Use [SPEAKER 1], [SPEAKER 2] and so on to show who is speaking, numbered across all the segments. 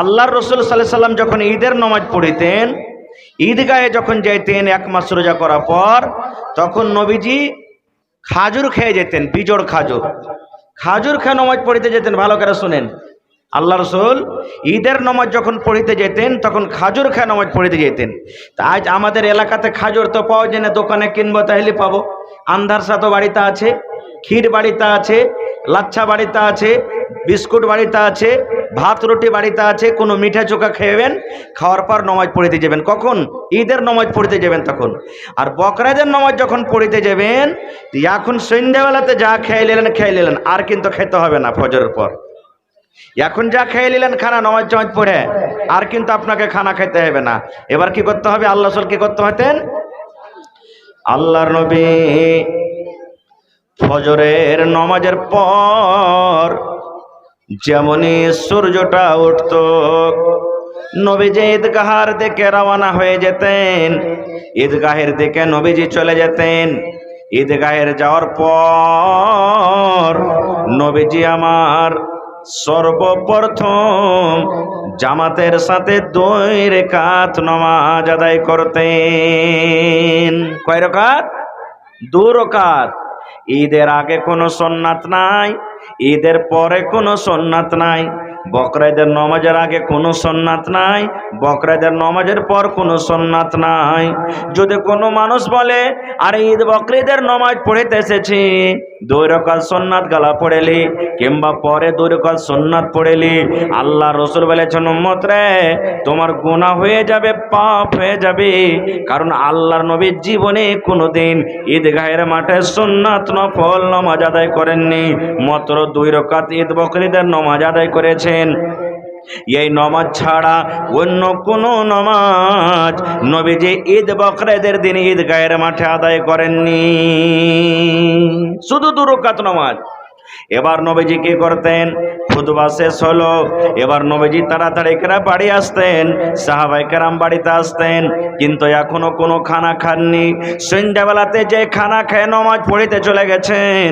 [SPEAKER 1] আল্লাহর রসুল সাল্লাল্লাহু আলাইহি সাল্লাম যখন ঈদের নামাজ পড়িতেন, ঈদগাহে যখন যেতেন এক মাস রোজা করার পর, তখন নবীজি খাজুর খেয়ে যেতেন, বিজোড় খাজুর। খাজুর খেয়ে নামাজ পড়িতে যেতেন। ভালো করে শুনেন, আল্লাহ রসুল ঈদের নামাজ যখন পড়িতে যেতেন তখন খাজুর খেয়ে নামাজ পড়িতে যেতেন। তা আজ আমাদের এলাকাতে খাজুর তো পাওয়া যায় না, দোকানে কিনবো তাহলে পাবো। আন্ধার সাথে বাড়িতে আছে, ক্ষীর বাড়িতে আছে, লাচ্ছা বাড়িতে আছে, বিস্কুট বাড়িতে আছে, ভাত রুটি বাড়িতে আছে। কোনো মিঠা চোখা খেয়েবেন, খাওয়ার পর নামাজ পড়িতে যাবেন। কখন? ঈদের নামাজ পড়িতে যাবেন তখন। আর বকরাদের নামাজ যখন পড়িতে যাবেন, এখন সন্ধ্যাবেলাতে যা খেয়ে নিলেন, আর কিন্তু খেতে হবে না ফজরের পর। এখন যা খেয়ে নিলেন খানা নামাজ জামাজ পড়ে, আর কিন্তু আপনাকে খানা খেতে হবে না। এবার কি করতে হবে? আল্লাহ রাসূল কি করতে হতেন? আল্লাহর নবী ফজরের নামাজের পর যেমনই সূর্যটা উঠত, নবীজি ঈদগাহের দিকে রওনা হয়ে যেতেন। ঈদগাহের দিকে নবীজি চলে যেতেন। ঈদগাহের যাওয়ার পর নবীজি আমার সর্বপ্রথম জামাতের সাথে 2 রাকাত নামাজ আদায় করতেন। কয় রাকাত? 2 রাকাত। ঈদের আগে কোনো সুন্নাত নাই, ঈদের পরে কোনো সুন্নাত নাই। বকরাদের নামাজের আগে কোনো সুন্নাত নাই, বকরাদের নামাজের পর কোনো সুন্নাত নাই। যদি কোনো মানুষ বলে আরে ঈদ বকরিদের নামাজ পড়িতে এসেছি, 2 রাকাত সুন্নাত গালা পড়েলি কিংবা পরে 2 রাকাত সুন্নাত পড়েলি, আল্লাহ রসুল বলেছেন উম্মত রে তোমার গুনাহ হয়ে যাবে, পাপ হয়ে যাবে। কারণ আল্লাহর নবী জীবনে কোনোদিন ঈদগাহের মাঠে সুন্নাত নফল নামাজ আদায় করেননি, মাত্র 2 রাকাত ঈদ বকরিদের নামাজ আদায় করেছেন। এই নামাজ ছাড়া অন্য কোন নামাজ নবীজি ঈদ বকরাদের দিন ঈদগাহের মাঠে আদায় করেননি, শুধু 2 রাকাত নামাজ। এবার নবীজি কি করতেন? খুতবা শেষ হলো, এবার নবীজি তাড়াতাড়ি করে বাড়ি আসতেন, সাহাবায়ে কেরাম বাড়িতে আসতেন, কিন্তু এখনো কোনো খানা খাননি। সন্ধ্যাবেলাতে যে খানা খেয়ে নামাজ পড়িতে চলে গেছেন,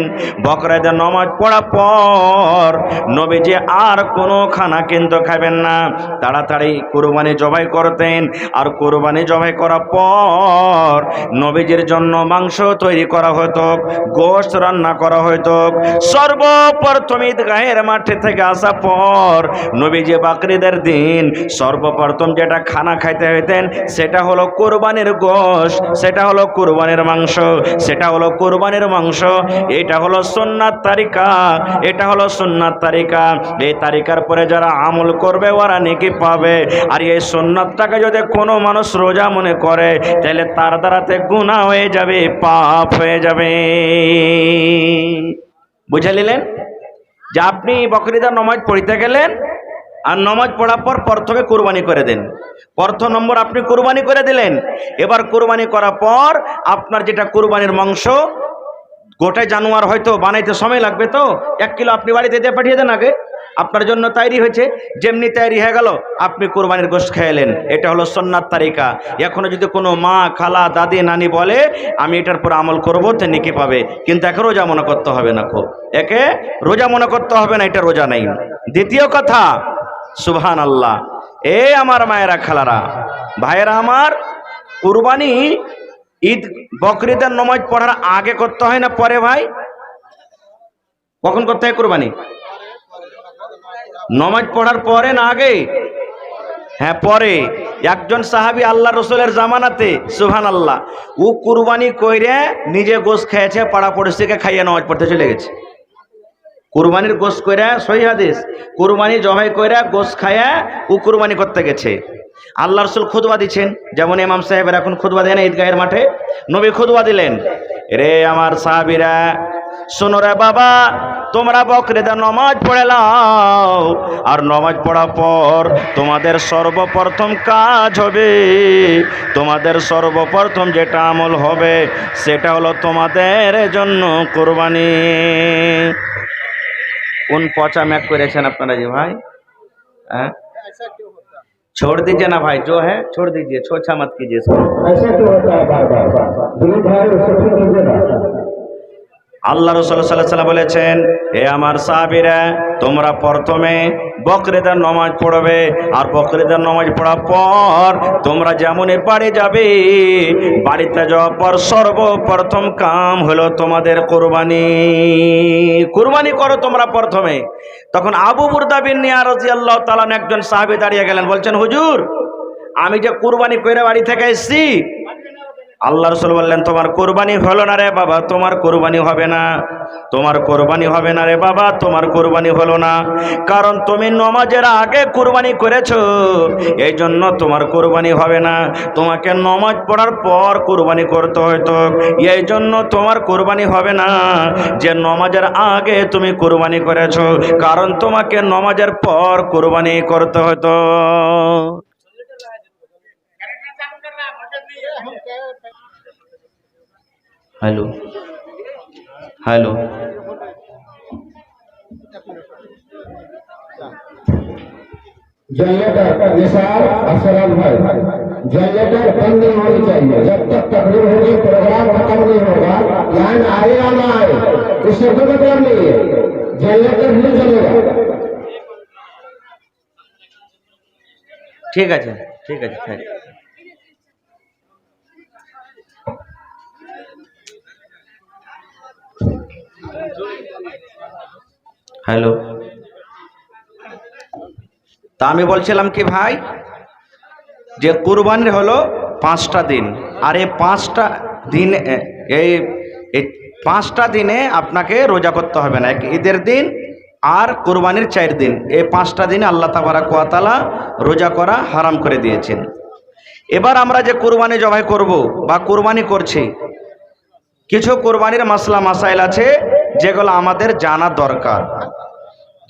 [SPEAKER 1] বকরাদের নামাজ পড়ার পর নবীজি আর কোনো খানা কিন্তু খাবেন না। তাড়াতাড়ি কুরবানি জবাই করতেন, আর কুরবানি জবাই করার পর নবীজির জন্য মাংস তৈরি করা হতো, গোশত রান্না করা হতো। সর্বপ্রথম ঈদগাহের মাঠে থেকে আসা পর নবীজি বকরিদের দিন সর্বপ্রথম যেটা খানা খাইতে হইতেন সেটা হলো কুরবানির গোশত, সেটা হলো কুরবানির মাংস, সেটা হলো কুরবানির মাংস। এটা হলো সুন্নাত তারিকা, এটা হলো সুন্নাত তারিকা। এই তারিকার পরে যারা আমল করবে ওরা নেকি পাবে। আর এই সুন্নাতটাকে যদি কোনো মানুষ রোজা মনে করে তাহলে তার দ্বারাতে গুনাহ হয়ে যাবে, পাপ হয়ে যাবে। বুঝে নিলেন যে আপনি বকরিদের নামাজ পড়িতে গেলেন, আর নামাজ পড়ার পর প্রথমে কুরবানি করে দেন। প্রথম নম্বর আপনি কুরবানি করে দিলেন। এবার কুরবানি করার পর আপনার যেটা কুরবানির মাংস, গোটা জানোয়ার হয়তো বানাইতে সময় লাগবে, তো 1 কিলো আপনি বাড়িতে দিয়ে পাঠিয়ে দেন, আগে আপনার জন্য তৈরি হয়েছে। যেমনি তৈরি হয়ে গেল আপনি কুরবানির গোশত খেলেন। এটা হলো সুন্নাত তারিকা। এখনো যদি কোনো মা, খালা, দাদি, নানি বলে আমি এটার পর আমল করবো, তো নেকি পাবে, কিন্তু একে রোজা মনে করতে হবে না, খুব একে রোজা মনে করতে হবে না, এটা রোজা নেই। দ্বিতীয় কথা, সুবহানাল্লাহ। এই আমার মায়েরা, খালারা, ভাইয়েরা আমার, কুরবানি ঈদ বকরিদের নামাজ পড়ার আগে করতে হয় না পরে? ভাই কখন করতে হয় কুরবানি? নামাজ পড়ার পরে না আগে? হ্যাঁ, পরে। একজন সাহাবী আল্লাহ রসুলের জামানাতে, সুবহানাল্লাহ, ও কুরবানি কইরে নিজে গোশত খেয়েছে, পাড়া পড়শিকে খাইয়ে নামাজ পড়তে চলে গেছে। কুরবানির গোশত কইরা, সহিহ হাদিস, কুরবানি জবাই কইরা গোশত খায়া ও কুরবানি করতে গেছে। আল্লাহ রসুল খুতবা দিচ্ছেন, যেমন ইমাম সাহেবের এখন খুতবা দেন ঈদগাহের মাঠে, নবী খুতবা দিলেন, রে আমার সাহাবীরা শোনো রে বাবা, তোমরা বকরিদের নামাজ পড়ে নাও, আর নামাজ পড়ার পর তোমাদের সর্বপ্রথম কাজ হবে, তোমাদের সর্বপ্রথম যেটা আমল হবে সেটা হলো তোমাদের জন্য কুরবানি। কোন পচা ম্যাক করেছেন আপনারা যে ভাই? হ্যাঁ, छोड़ दीजिए ना भाई, जो है छोड़ दीजिए, छोछा मत कीजिए। ऐसा क्यों होता है बार बार? दिलीप भाई उसको ठीक कीजिए ना। আল্লাহ রাসূল সাল্লাল্লাহু আলাইহি ওয়াসাল্লাম বলেছেন, হে আমার সাহাবীরা, তোমরা প্রথমে বকরিদের নামাজ পড়বে, আর বকরিদের নামাজ পড়ার পর তোমরা যেমনই বাড়ি যাবে, বাড়িতে যাওয়ার পর সর্বপ্রথম কাম হলো তোমাদের কুরবানি। কুরবানি করো তোমরা প্রথমে। তখন আবু বুরদা বিন নিয়া রাদিয়াল্লাহু তাআলা একজন সাহাবী দাঁড়িয়ে গেলেন, বলছেন, হুজুর, আমি যে কুরবানি করে বাড়ি থেকে এসেছি। আল্লাহ রাসূল বললেন, তোমার কুরবানি হলো না রে বাবা, তোমার কুরবানি হবে না, তোমার কুরবানি হবে না রে বাবা, তোমার কুরবানি হলো না। কারণ তুমি নামাজের আগে কুরবানি করেছো, এই জন্য তোমার কুরবানি হবে না। তোমাকে নামাজ পড়ার পর কুরবানি করতে হতো, এই জন্য তোমার কুরবানি হবে না। যে নামাজের আগে তুমি কুরবানি করেছো, কারণ তোমাকে নামাজের পর কুরবানি করতে হতো। Hello hello
[SPEAKER 2] generator Nisar Aslam भाई, जनरेटर बंद नहीं होनी चाहिए। जब तक तकरीर होगी, प्रोग्राम खत्म नहीं होगा, लाइन आए या ना आए इससे कोई मतलब नहीं है, जनरेटर नहीं चलेगा।
[SPEAKER 1] ठीक है, ठीक है, ठीक है। হ্যালো, তা আমি বলছিলাম কি ভাই, যে কুরবানির হলো 5টা দিন, আর এই 5টা দিন, এই 5টা দিনে আপনাকে রোজা করতে হবে না। এক ঈদের দিন আর কুরবানির 4 দিন, এই 5টা দিনে আল্লাহ তাবারক ওয়া তাআলা রোজা করা হারাম করে দিয়েছেন। এবার আমরা যে কুরবানি জবাই করব বা কুরবানি করছি, কিছু কুরবানির মাসলা মাসাইল আছে যেগুলো আমাদের জানা দরকার।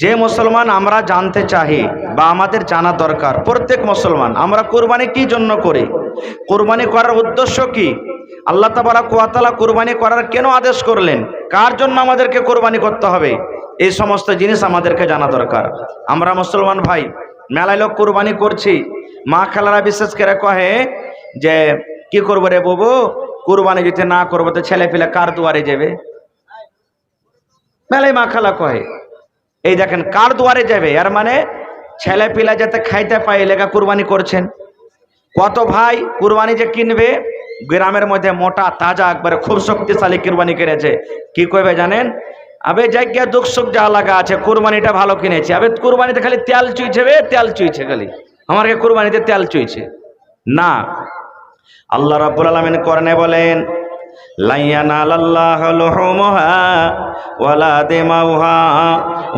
[SPEAKER 1] যে মুসলমান আমরা জানতে চাই বা আমাদের জানা দরকার, প্রত্যেক মুসলমান, আমরা কুরবানি কি জন্য করি, কুরবানি করার উদ্দেশ্য কি, আল্লাহ তাবারক ওয়া তাআলা কুরবানি করার কেন আদেশ করলেন, কার জন্য আমাদেরকে কুরবানি করতে হবে, এই সমস্ত জিনিস আমাদেরকে জানা দরকার। আমরা মুসলমান ভাই মেলায় লোক কুরবানি করছি, মা খালারা বিশেষ করে কহে যে কি করবো রে বাবু, কুরবানি যদি না করবো তো ছেলে পেলে কার দুয়ারে যাবে, মেলায় মা খালা কহে। এই দেখেন, কার দুয়ারে যাবে, এর মানে ছেলে পিলা যাতে খাইতে পায় লেখা কুরবানি করছেন। কত ভাই কুরবানি যে কিনবে, গ্রামের মধ্যে মোটা তাজা একবারে খুব শক্তিশালী কুরবানি কিনেছে, কি কইবে জানেন, আবে জায়গা দুঃখ সুখ যা লাগা আছে, কুরবানিটা ভালো কিনেছে, আবে কুরবানিতে খালি তেল চুইছে, তেল চুইছে, খালি আমাকে কুরবানিতে তেল চুইছে না। আল্লাহ রাব্বুল আলামিন কোরআনে বলেন, লা ইয়ানালাল্লাহু লুহুমুহা ওয়ালা দিমাউহা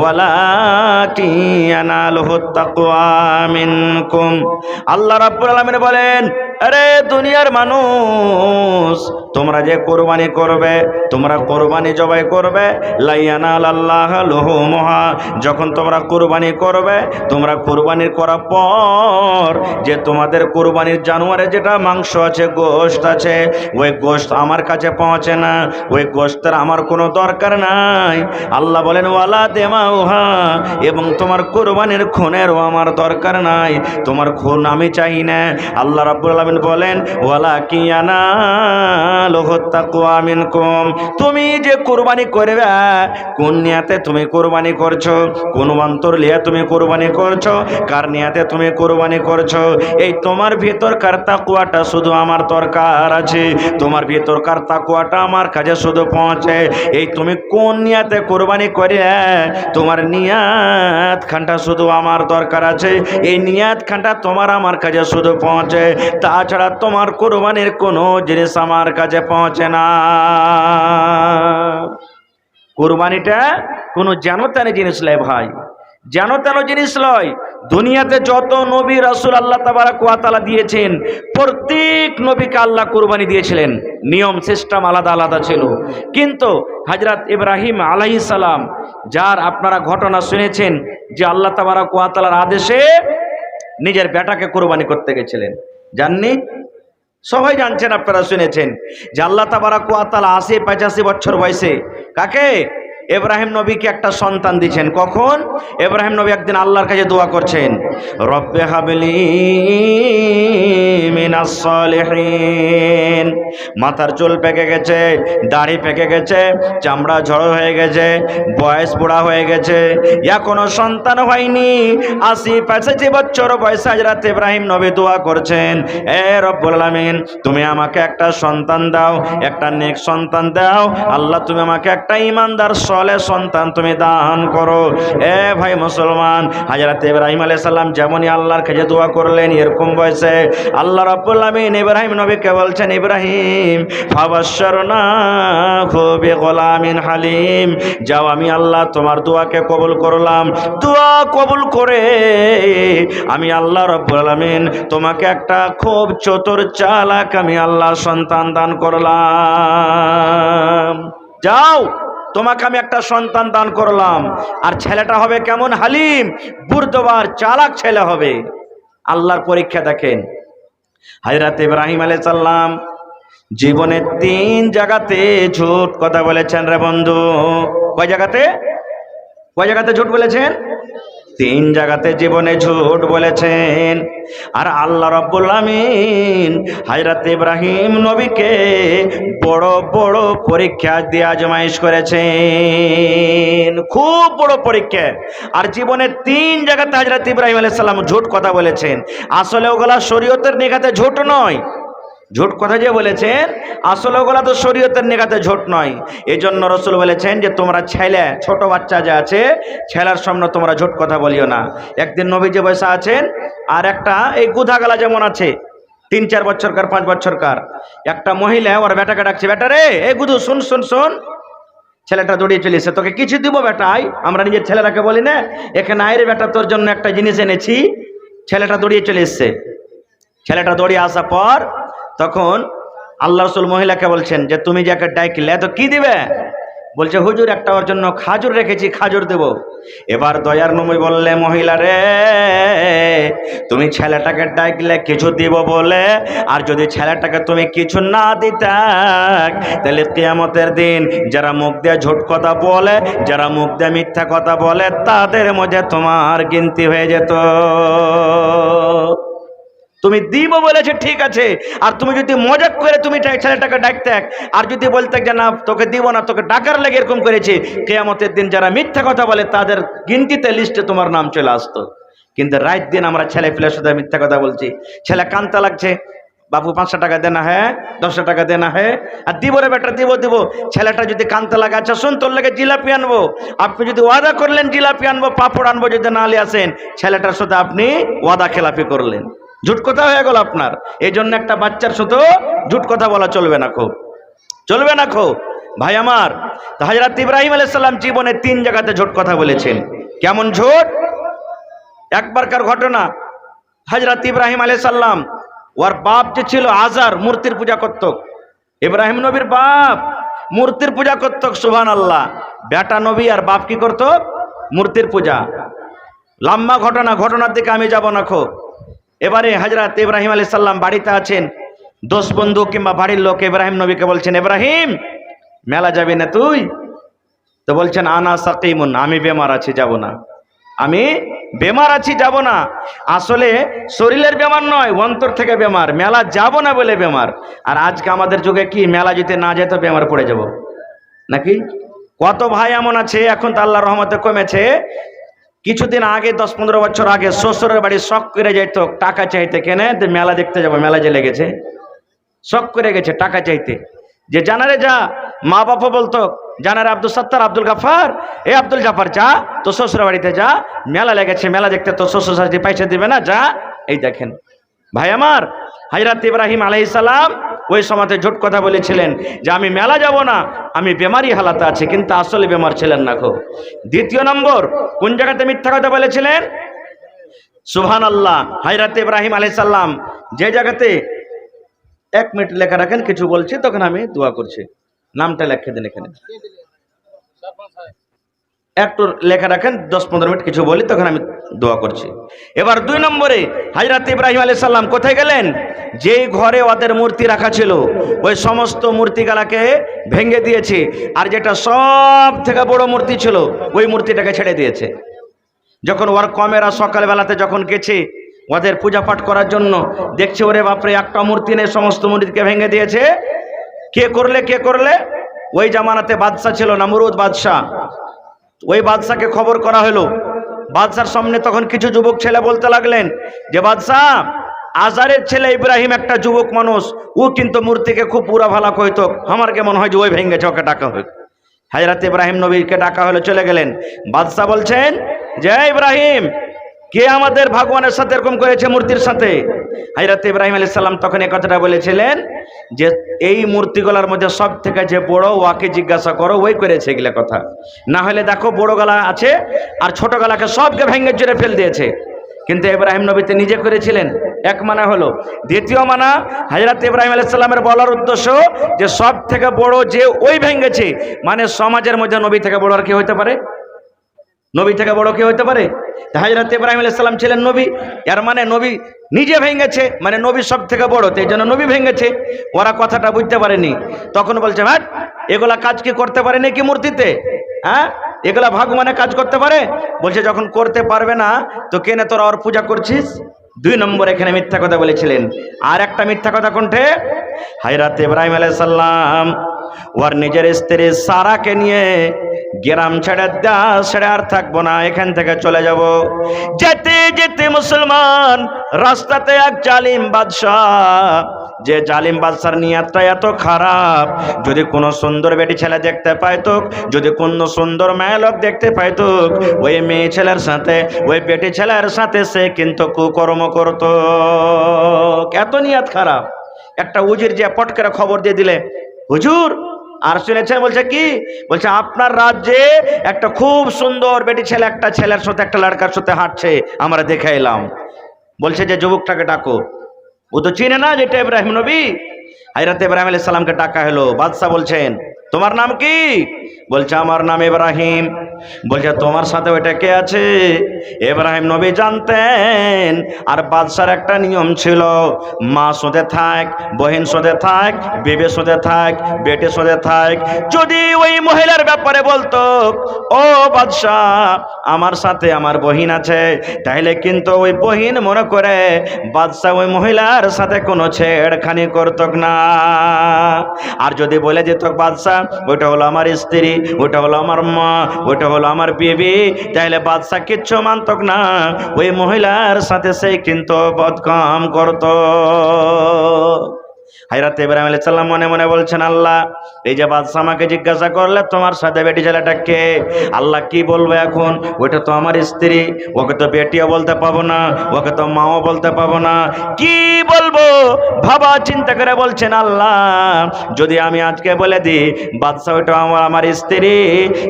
[SPEAKER 1] ওয়ালাকিন ইয়ানালুহুত তাকওয়া মিনকুম। আল্লাহ রাব্বুল আলামিন বলেন, আরে দুনিয়ার মানুষ, তোমরা যে কুরবানি করবে, তোমরা কুরবানি জবাই করবে, লা ইয়ানালাল্লাহু লুহুমুহা, যখন তোমরা কুরবানি করবে, তোমরা কুরবানি করার পর যে তোমাদের কুরবানির জানোয়ারে যেটা মাংস আছে, গোশত আছে, ওই গোশত আমার কাছে পৌঁছে না, ওই গোশতের আমার কোনো দরকার নাই। আল্লাহ বলেন, ওয়ালা দিমাউহা, এবং তোমার কুরবানির খুনেরও আমার দরকার নাই, তোমার খুন আমি চাই না। আল্লাহ রাব্বুল আলামিন বলেন, ওয়ালাকিন ইয়ানালুহুত তাকওয়া মিনকুম, তুমি যে কুরবানি করবে, কোন নিয়াতে তুমি কুরবানি করছো, কোন অন্তর লিয়ে তুমি কুরবানি করছো, কার নিয়াতে তুমি কুরবানি করছো, এই তোমার ভিতরকার তাকওয়াটা শুধু আমার দরকার আছে, তোমার ভিতরকার তাকওয়াটা আমার কাছে শুধু পৌঁছে। এই তুমি কোন নিয়াতে কুরবানি করে, তোমার নিয়াত খানটা শুধু আমার দরকার আছে, এই নিয়াত খানটা তোমার আমার কাছে শুধু পৌঁছে, তাছাড়া তোমার কুরবানির কোনো জিনিস আমার কাছে পৌঁছে না। কুরবানিটা কোনো যেন তেন জিনিস লয় ভাই, যেন তেন জিনিস লয়। দুনিয়াতে যত নবী রাসূল আল্লাহ তাবারক ওয়া তাআলা দিয়েছেন, প্রত্যেক নবীকে আল্লাহ কুরবানি দিয়েছিলেন, নিয়ম সিস্টেম আলাদা আলাদা ছিল। কিন্তু হযরত ইব্রাহিম আলাইহিস সালাম, যার আপনারা ঘটনা শুনেছেন, যে আল্লাহ তাবারক ওয়া তাআলার আদেশে নিজের বেটাকে কুরবানি করতে গেছিলেন, জাননি? সবাই জানছেন, আপনারা শুনেছেন যে আল্লাহ তাবারক ওয়া তাআলা ৮০-৮৫ বছর বয়সে কাকে, ইব্রাহিম নবীকে একটা সন্তান দিয়েছেন। কখন? ইব্রাহিম নবী একদিন আল্লাহর কাছে দোয়া করছেন, রব্বে হাবলি মিনাস সালিহিন। মাথার চুল পেকে গেছে, দাড়ি পেকে গেছে, চামড়া ঝড় হয়ে গেছে, বয়স বুড়া হয়ে গেছে, এখনো সন্তান হয়নি। ৮০-৮৫ বছর বয়সে হযরত ইব্রাহিম নবী দোয়া করছেন, এ রব্বুল আলামিন তুমি আমাকে একটা সন্তান দাও, একটা নেক সন্তান দাও। আল্লাহ তুমি আমাকে একটা ঈমানদার সালেহ সন্তান তুমি দান করো। এ ভাই মুসলমান, হযরত ইব্রাহিম আলাইহিস সালাম যেমনই আল্লাহর কাছে দোয়া করলেন, এরকম বয়সে আল্লাহ রাব্বুল আলামিন ইব্রাহিম নবীকে বলছেন, ইব্রাহিম ফাবাশশারনাহু বিগুলামিন হালিম, যাও আমি আল্লাহ তোমার দোয়াকে কবুল করলাম। দোয়া কবুল করে আমি আল্লাহ রাব্বুল আলামিন তোমাকে একটা খুব চতুর চালাক আমি আল্লাহ সন্তান দান করলাম। যাও তোমাকে আমি একটা সন্তান দান করলাম, আর ছেলেটা হবে কেমন? হালিম, বুর্দবার চালাক ছেলে হবে। আল্লাহর পরীক্ষা দেখেন। হযরত ইব্রাহিম আলাইহিস সালাম জীবনে ৩ জায়গাতে ঝুট কথা বলেছেন রে বন্ধু। কয় জায়গাতে? কয় জায়গাতে ঝুট বলেছেন? ৩ জায়গাতে জীবনে ঝুট বলেছেন। আর আল্লাহ রাব্বুল আমিন হযরত ইব্রাহিম নবীকে বড় বড় পরীক্ষা দিয়ে আজমাইশ করেছেন, খুব বড় পরীক্ষা। আর জীবনে ৩ জায়গাতে হযরত ইব্রাহিম আলাইহিস সালাম ঝুট কথা বলেছেন। আসলে ওগুলা শরীয়তের নিগাতে ঝুট নয়। ঝুট কথা যে বলেছেন আসলে ওগুলা তো শরীয়তের নিগাতে ঝুট নয়। এই জন্য রাসূল বলেছেন যে তোমরা ছেলে, ছোট বাচ্চা যে আছে, ছেলের সামনে তোমরা ঝুট কথা বলিও না। একদিন নবীজি বসে আছেন, আর একটা এই গুধাগালা যেমন আছে ৩-৪ বছরকার ৫ বছরকার একটা মহিলা ওর বেটাকে ডাকছে, বেটা রে এই গুধু শুন শুন শুন। ছেলেটা দৌড়িয়ে চলে এসে, তোকে কিছু দিব বেটা আয়। আমরা নিজের ছেলেরাকে বলি না, এখানে আয় রে বেটা, তোর জন্য একটা জিনিস এনেছি। ছেলেটা দৌড়িয়ে চলে এসছে। ছেলেটা দৌড়িয়ে আসার পর তখন আল্লাহ রাসূল মহিলাকে বলছেন যে তুমি যাকে ডাকলে তো কি দিবে? বলছে হুজুর একটা ওর জন্য খাজুর রেখেছি, খাজুর দেব। এবার দয়ার নবী বললে, মহিলা রে তুমি ছেলেটাকে ডাকলে কিছু দিব বলে, আর যদি ছেলেটাকে তুমি কিছু না দিতা তাহলে কিয়ামতের দিন যারা মুখ দিয়ে ঝুট কথা বলে, যারা মুখ দিয়ে মিথ্যা কথা বলে, তাদের মধ্যে তোমার গিনতি হয়ে যেত। তুমি দিব বলেছে ঠিক আছে, আর তুমি যদি মজাক করে তুমি ছেলেটাকে ডাকতে, আর যদি বলতে যে না তোকে দিব না, তোকে ডাকার লেগে এরকম করেছি, কিয়ামতের দিন যারা মিথ্যা কথা বলে তাদের গিনতিতে লিস্টে তোমার নাম চলে আসতো। কিন্তু রাত দিন আমরা ছেলে ফেলে শুধু মিথ্যা কথা বলছি। ছেলে কানতে লাগছে, বাবু 500 টাকা দেনা হ্যাঁ, 10 টাকা দেনা হ্যাঁ, আর দিব রে বেটা দিব দিব। ছেলেটা যদি কানতে লাগে, আচ্ছা শোন তোর লেগে জিলাপি আনবো। আপনি যদি ওয়াদা করলেন জিলাপি আনবো, পাপড় আনবো, যদি না নিয়ে আসেন ছেলেটার সাথে আপনি ওয়াদা খেলাপি করলেন, ঝুট কথা হয়ে গেল আপনার। এই জন্য একটা বাচ্চার সাথে ঝুট কথা বলা চলবে না, খুব চলবে না খুব। ভাই আমার, তো হযরত ইব্রাহিম আলাইহিস সালাম জীবনে ৩ জায়গাতে ঝুট কথা বলেছেন। কেমন ঝুট? একবারকার ঘটনা, হযরত ইব্রাহিম আলাইহিস সালাম ওর বাপ যে ছিল আজার, মূর্তির পূজা করত। ইব্রাহিম নবীর বাপ মূর্তির পূজা করত, সুবহানাল্লাহ। বেটা নবী আর বাপ কি করত? মূর্তির পূজা। লম্বা ঘটনা, ঘটনার দিকে আমি যাব না খুব। এবারে হযরত ইব্রাহিম আলাইহিস সালাম বাড়িতে আছেন, দোস্ত বন্ধু কিংবা বাড়ির লোক ইব্রাহিম নবীকে বলছেন, ইব্রাহিম মেলা যাবি না তুই? তো বলছেন আনা সাকিমুন, আমি বেমার আছি যাব না, আমি বেমার আছি যাব না। আসলে শরীরের বেমার নয়, অন্তর থেকে বেমার, মেলা যাব না বলে বেমার। আর আজকে আমাদের যুগে কি মেলা যদি না যেত বেমার পড়ে যাব নাকি? কত ভাই এমন আছে, এখন তো আল্লাহর রহমতে কমেছে। কিছুদিন আগে 10-15 বছর আগে শ্বশুরের বাড়ি শখ করে যাইতো টাকা চাইতে, কেনে মেলা দেখতে যাবো, মেলা যে লেগেছে, শখ করে গেছে টাকা চাইতে। যে জানারে যা, মা বাবা বলতো জানারে আব্দুল সত্তার, আব্দুল গাফার, এ আব্দুল জাফার যা তো শ্বশুরের বাড়িতে যা, মেলা লেগেছে, মেলা দেখতে তো শ্বশুর শাশুড়ি পয়সা দিবে না, যা। এই দেখেন ভাই আমার, হযরত ইব্রাহিম আলাইহিস সালাম ওই সময়তে ঝুট কথা বলেছিলেন যে আমি মেলা যাব না, আমি বেমারি হালাতে আছি, কিন্তু আসলে বেমার ছিলেন না গো। দ্বিতীয় নম্বর কোন জায়গাতে মিথ্যা কথা বলেছিলেন? সুবহানাল্লাহ। হযরত ইব্রাহিম আলাইহিস সালাম যে জায়গাতে, 1 মিনিট লেখা রাখেন, কিছু বলছি তখন আমি দোয়া করছি, নামটা লিখে দেন এখানে। একটু লেখা রাখেন, 10-15 মিনিট কিছু বলি, তখন আমি দোয়া করছি। এবার 2 নম্বরে হযরত ইব্রাহিম আলাইহিস সালাম কোথায় গেলেন? যেই ঘরে ওদের মূর্তি রাখা ছিল ওই সমস্ত মূর্তিগুলোকে ভেঙে দিয়েছে, আর যেটা সব থেকে বড় মূর্তি ছিল ওই মূর্তিটাকে ছেড়ে দিয়েছে। যখন ওর কমেরা সকালবেলাতে যখন গেছে ওদের পূজা পাঠ করার জন্য, দেখছে ওরে বাপরে একটা মূর্তি নেই, সমস্ত মূর্তিকে ভেঙে দিয়েছে। কে করলে? ওই জামানাতে বাদশা ছিল নমরুদ বাদশা, ওই বাদশাকে খবর করা হলো। বাদশার সামনে তখন কিছু যুবক ছেলে বলতে লাগলেন যে বাদশাহ, আজারের ছেলে ইব্রাহিম একটা যুবক মানুষ, ও কিন্তু মূর্তিকে খুব পুরা ভালা কইতো, আমার কেমন হয় যে ওই ভেঙেছে, ওকে ডাকা হোক। হযরত ইব্রাহিম নবীকে ডাকা হলো, চলে গেলেন। বাদশা বলছেন যে ইব্রাহিম, কে আমাদের ভগবানের সাথে এরকম করেছে মূর্তির সাথে? হযরত ইব্রাহিম আলাইহিস সালাম তখন এই কথাটা বলেছিলেন যে এই মূর্তিগুলোর মধ্যে সব থেকে যে বড়, ওয়াকে জিজ্ঞাসা করো, ওই করেছে এগুলা কথা। না হলে দেখো বড় গলা আছে আর ছোট গলাকে সবকে ভেঙে চুরে ফেল দিয়েছে। কিন্তু ইব্রাহিম নবী তো নিজে করেছিলেন, এক মানা হলো। দ্বিতীয় মানা, হযরত ইব্রাহিম আলাইহিস সালামের বলার উদ্দেশ্য যে সব থেকে বড় যে ওই ভেঙেছে, মানে সমাজের মধ্যে নবী থেকে বড় আর কি হইতে পারে? নবী থেকে বড় কে হইতে পারে? হযরত ইব্রাহিম আলাইহিস সালাম ছিলেন নবী, এর মানে নবী নিজে ভেঙেছে, মানে নবী সব থেকে বড়, এই জন্য নবী ভেঙেছে। ওরা কথাটা বুঝতে পারেনি। তখন বলছে, হ্যাঁ এগুলা কাজ কি করতে পারে নাকি মূর্তিতে? হ্যাঁ এগুলা ভগবানে কাজ করতে পারে? বলছে যখন করতে পারবে না তো কেনে তোরা ওর পূজা করছিস? 2 নম্বর এখানে মিথ্যা কথা বলেছিলেন। আর একটা মিথ্যা কথা কোনটে? হযরত ইব্রাহিম আলাইহিস সালাম ওর নিজের স্ত্রী সারাকে নিয়ে গ্রাম ছেড়ে আর থাকবো না, এখান থেকে চলে যাব। যেতে যেতে মুসলমান রাস্তাতে এক জালিম বাদশাহ, যে জালিম বাদশার নিয়তটা এত খারাপ, যদি কোনো সুন্দর বেটি ছেলে দেখতে পাইতো, যদি কোনো সুন্দর মেয়ে লোক দেখতে পাইতো, ওই মেয়ে ছেলের সাথে, ওই বেটি ছেলের সাথে সে কিন্তু কুকর্ম করতো। এত নিয়ত খারাপ। একটা উজির যে পট করে খবর দিয়ে দিলে, হুজুর আর শুনেছেন? বলছে কি? বলছে আপনার রাজ্যে একটা খুব সুন্দর বেটি ছেলে একটা ছেলের সাথে, একটা লড়কার সাথে হাঁটছে, আমরা দেখে এলাম। বলছে যে যুবকটাকে ডাকো। ও তো চিনে না যেটা ইব্রাহিম নবী। হযরত ইব্রাহিম আলাইহিস সালামকে ডাকা হলো। বাদশা বলছেন তোমার নাম কি? বলছে আমার নাম ইব্রাহিম। বলছে তোমার সাথে ওইটা কে আছে? ইব্রাহিম নবী জানতেন। আর বাদশার একটা নিয়ম ছিল, মা সাথে থাক, বহিন সাথে থাক, বিবি সাথে থাক, বেটে সাথে থাক। যদি ওই মহিলার ব্যাপারে বলতো ও বাদশা আমার সাথে আমার বহিন আছে, তাহলে কিন্তু ওই বহিন মনে করে বাদশা ওই মহিলার সাথে কোনো ছেড়খানি করত না। আর যদি বলে দিত বাদশা ওইটা হলো আমার স্ত্রী, ওইটা হলো আমার মা, ওইটা হলো আমার বিবি, তাহলে বাদশা কিচ্ছু মানত না, ওই মহিলার সাথে সে কিন্তু বদকাম করত। হযরত ইব্রাহিম আলাইহিস সালাম মনে মনে বলছেন, আল্লাহ এই যে বাদশা আমাকে জিজ্ঞাসা করলে তোমার সাথে বেটি ছেলেটা কে, আল্লাহ কি বলবো এখন? ওইটা তো আমার স্ত্রী, ওকে তো বেটিও বলতে পাবো না, ওকে তো মাও বলতে পাবো না, কি বলবো? ভাবা চিন্তা করে বলছেন, আল্লাহ যদি আমি আজকে বলে দিই বাদশা ওইটা আমার স্ত্রী,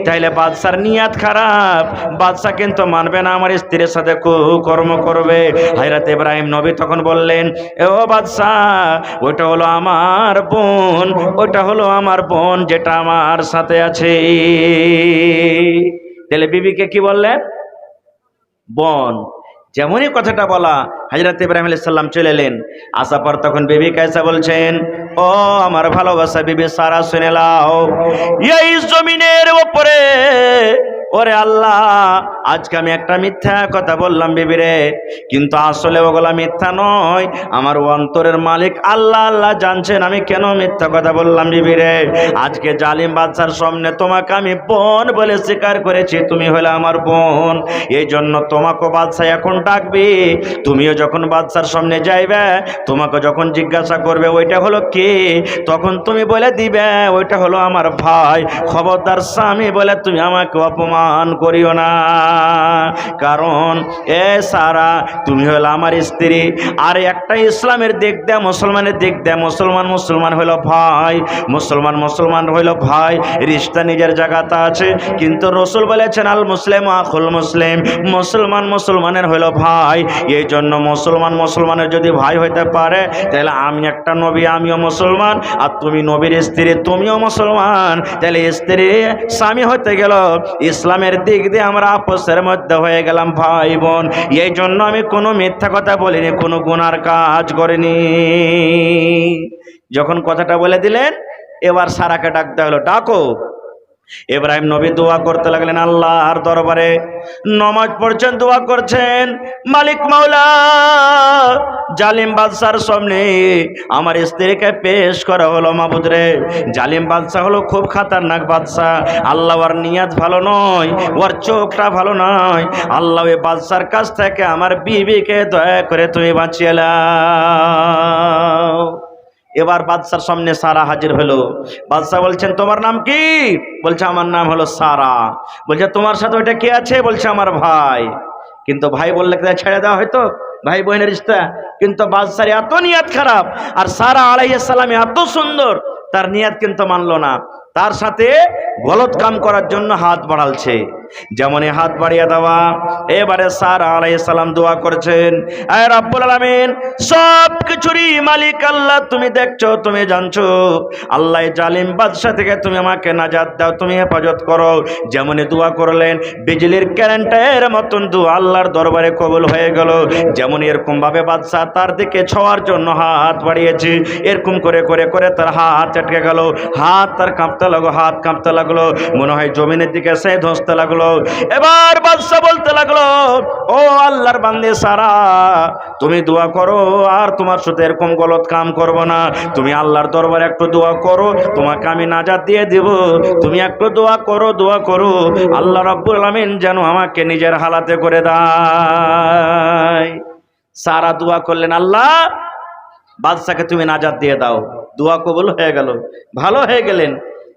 [SPEAKER 1] তাহলে বাদশার নিয়ত খারাপ, বাদশা কিন্তু মানবে না, আমার স্ত্রীর সাথে কুকর্ম করবে। হযরত ইব্রাহিম নবী তখন বললেন, ও বাদশা ওইটা হলো আমার বোন, ওইটা হলো আমার বোন যেটা আমার সাথে আছে। তাহলে বিবিকে কি বললেন? বোন। যেমনই কথাটা বলা হযরত ইব্রাহিম আলাইহিস সালাম চলে এলেন। আসার পর তখন বিবি কায়সা বলছেন, ও আমার ভালোবাসা বিবি সারা শুনে লাও, এই জমিনের উপরে ওরে আল্লাহ আজকে আমি একটা মিথ্যা কথা বললাম বিবিরে, কিন্তু আসলে ওগুলা মিথ্যা নয়, আমার অন্তরের মালিক আল্লাহ আল্লাহ জানছেন আমি কেন মিথ্যা কথা বললাম বিবিরে। আজকে জালিম বাদশার সামনে তোমাকে আমি বোন বলে স্বীকার করেছি, তুমি হলে আমার বোন, এই জন্য তোমাকে বাদশা এখন ডাকবি, তুমিও যখন বাদশার সামনে যাইবে তোমাকে যখন জিজ্ঞাসা করবে ওইটা হলো কি, তখন তুমি বলে দিবে ওইটা হলো আমার ভাই। খবরদার স্বামী বলে তুমি আমাকে অপমান করিও না, কারণ এ সারা তুমি হলো আমার স্ত্রী। আর একটা ইসলামের দিক দেয়, মুসলমানের দিক দেয়, মুসলমান হলো ভাই, মুসলমান হইলো ভাই, রিশতা নিজের জায়গাতে আছে, কিন্তু রসুল বলেছেন আল মুসলিম আখুল মুসলিম, মুসলমানের হইলো ভাই। এই জন্য মুসলমানের যদি ভাই হইতে পারে তাহলে আমি একটা নবী, আমিও মুসলমান, আর তুমি নবীর স্ত্রী, তুমিও মুসলমান, তাহলে স্ত্রী স্বামী হইতে গেল ইসলাম ইসলামের দিক দিয়ে আমরা আপসের মধ্যে হয়ে গেলাম ভাই বোন। এই জন্য আমি কোনো মিথ্যা কথা বলিনি, কোনো গুনার কাজ করিনি। যখন কথাটা বলে দিলেন, এবার সারাকে ডাকতে হলো, ডাকো। ইব্রাহিম নবী দোয়া করতে লাগলেন আল্লাহর দরবারে, নমাজ পড়ছেন, দোয়া করছেন, মালিক মাওলা, জালিম বাদশার সামনে আমার স্ত্রীকে পেশ করা হলো। মাবুদ রে, জালিম বাদশা হলো খুব খাতারনাক বাদশা। আল্লাহ ওর নিয়ত ভালো নয়, ওর চোখটা ভালো নয়। আল্লাহ ওই বাদশার কাছ থেকে আমার বিবিকে দয়া করে তুমি বাঁচিয়ে নাও। এবার বাদশার সামনে সারা হাজির হলো। বাদশা বলছেন তোমার নাম কি? বলছে আমার নাম হলো সারা। বলছে তোমার সাথে ওইটা কে আছে? বলছে আমার ভাই। কিন্তু ভাই বললে ছেড়ে দেওয়া হয়তো, ভাই বোনের রিশতা। কিন্তু বাদশার এত নিয়ত খারাপ, আর সারা আলাইহিস সালাম এত সুন্দর, তার নিয়ত কিন্তু মানলো না। তার সাথে গলত কাম করার জন্য হাত বাড়ালছে। যেমনই হাত বাড়িয়ে দেওয়া, এবারে সারা আলাইহিস সালাম দোয়া করছেন, আয় রব্বুল আলামিন, সব কিছুরই মালিক আল্লাহ, তুমি দেখছো, তুমি জানছো। আল্লাহ জালিম বাদশা থেকে তুমি আমাকে নাজাত দাও, তুমি হেফাজত করো। যেমনই দোয়া করলেন, বিজলির কারেন্টের মতন দোয়া আল্লাহর দরবারে কবুল হয়ে গেল। যেমন এরকম ভাবে বাদশা তার দিকে ছোঁয়ার জন্য হাত বাড়িয়েছে, এরকম করে করে করে তার হাত চটকে গেল। হাত তার কাঁপতে লাগলো, হাত কাঁপতে লাগলো, মনে হয় জমিনের দিকে সে ধসতে লাগলো। এবার বাদশা বলতে লাগলো, ও আল্লাহর বান্দে সারা, তুমি দোয়া করো, আর তোমার সাথে এরকম গলত কাম করব না। তুমি আল্লাহর দরবারে একটু দোয়া করো, তোমাকে আমি নাজাত দিয়ে দেব। তুমি একটু দোয়া করো, দোয়া করো, আল্লাহ রাব্বুল আলামিন যেন আমাকে নিজের হালাতে করে দেয়। সারা দোয়া করলেন, আল্লাহ বাদশাকে তুমি নাজাত দিয়ে দাও। দোয়া কবুল হয়ে গেল, ভালো হয়ে গেলেন।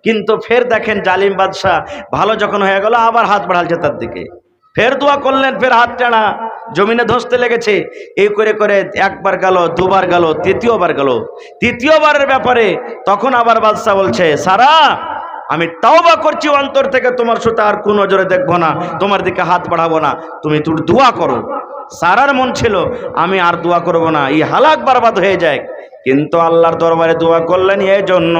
[SPEAKER 1] কিন্তু ফের দেখেন জালিম বাদশাহ ভালো যখন হয়ে গেল, আবার হাত বাড়ালছে তার দিকে। ফের দোয়া করলেন, ফের হাত টানা, জমিনে ধসতে লেগেছে। এই করে করে একবার গেল, দুবার গেল, তৃতীয়বার গেল। তৃতীয়বারের ব্যাপারে তখন আবার বাদশাহ বলছে, সারা আমি তাওবা করছি অন্তর থেকে, তোমার সাথে আর কোন নজরে দেখবো না, তোমার দিকে হাত বাড়াবো না, তুমি তোর দোয়া করো। সারার মন ছিল আমি আর দোয়া করব না, এই হালাক বরবাদ হয়ে যায়। কিন্তু আল্লাহর দরবারে দোয়া করলেন এই জন্য,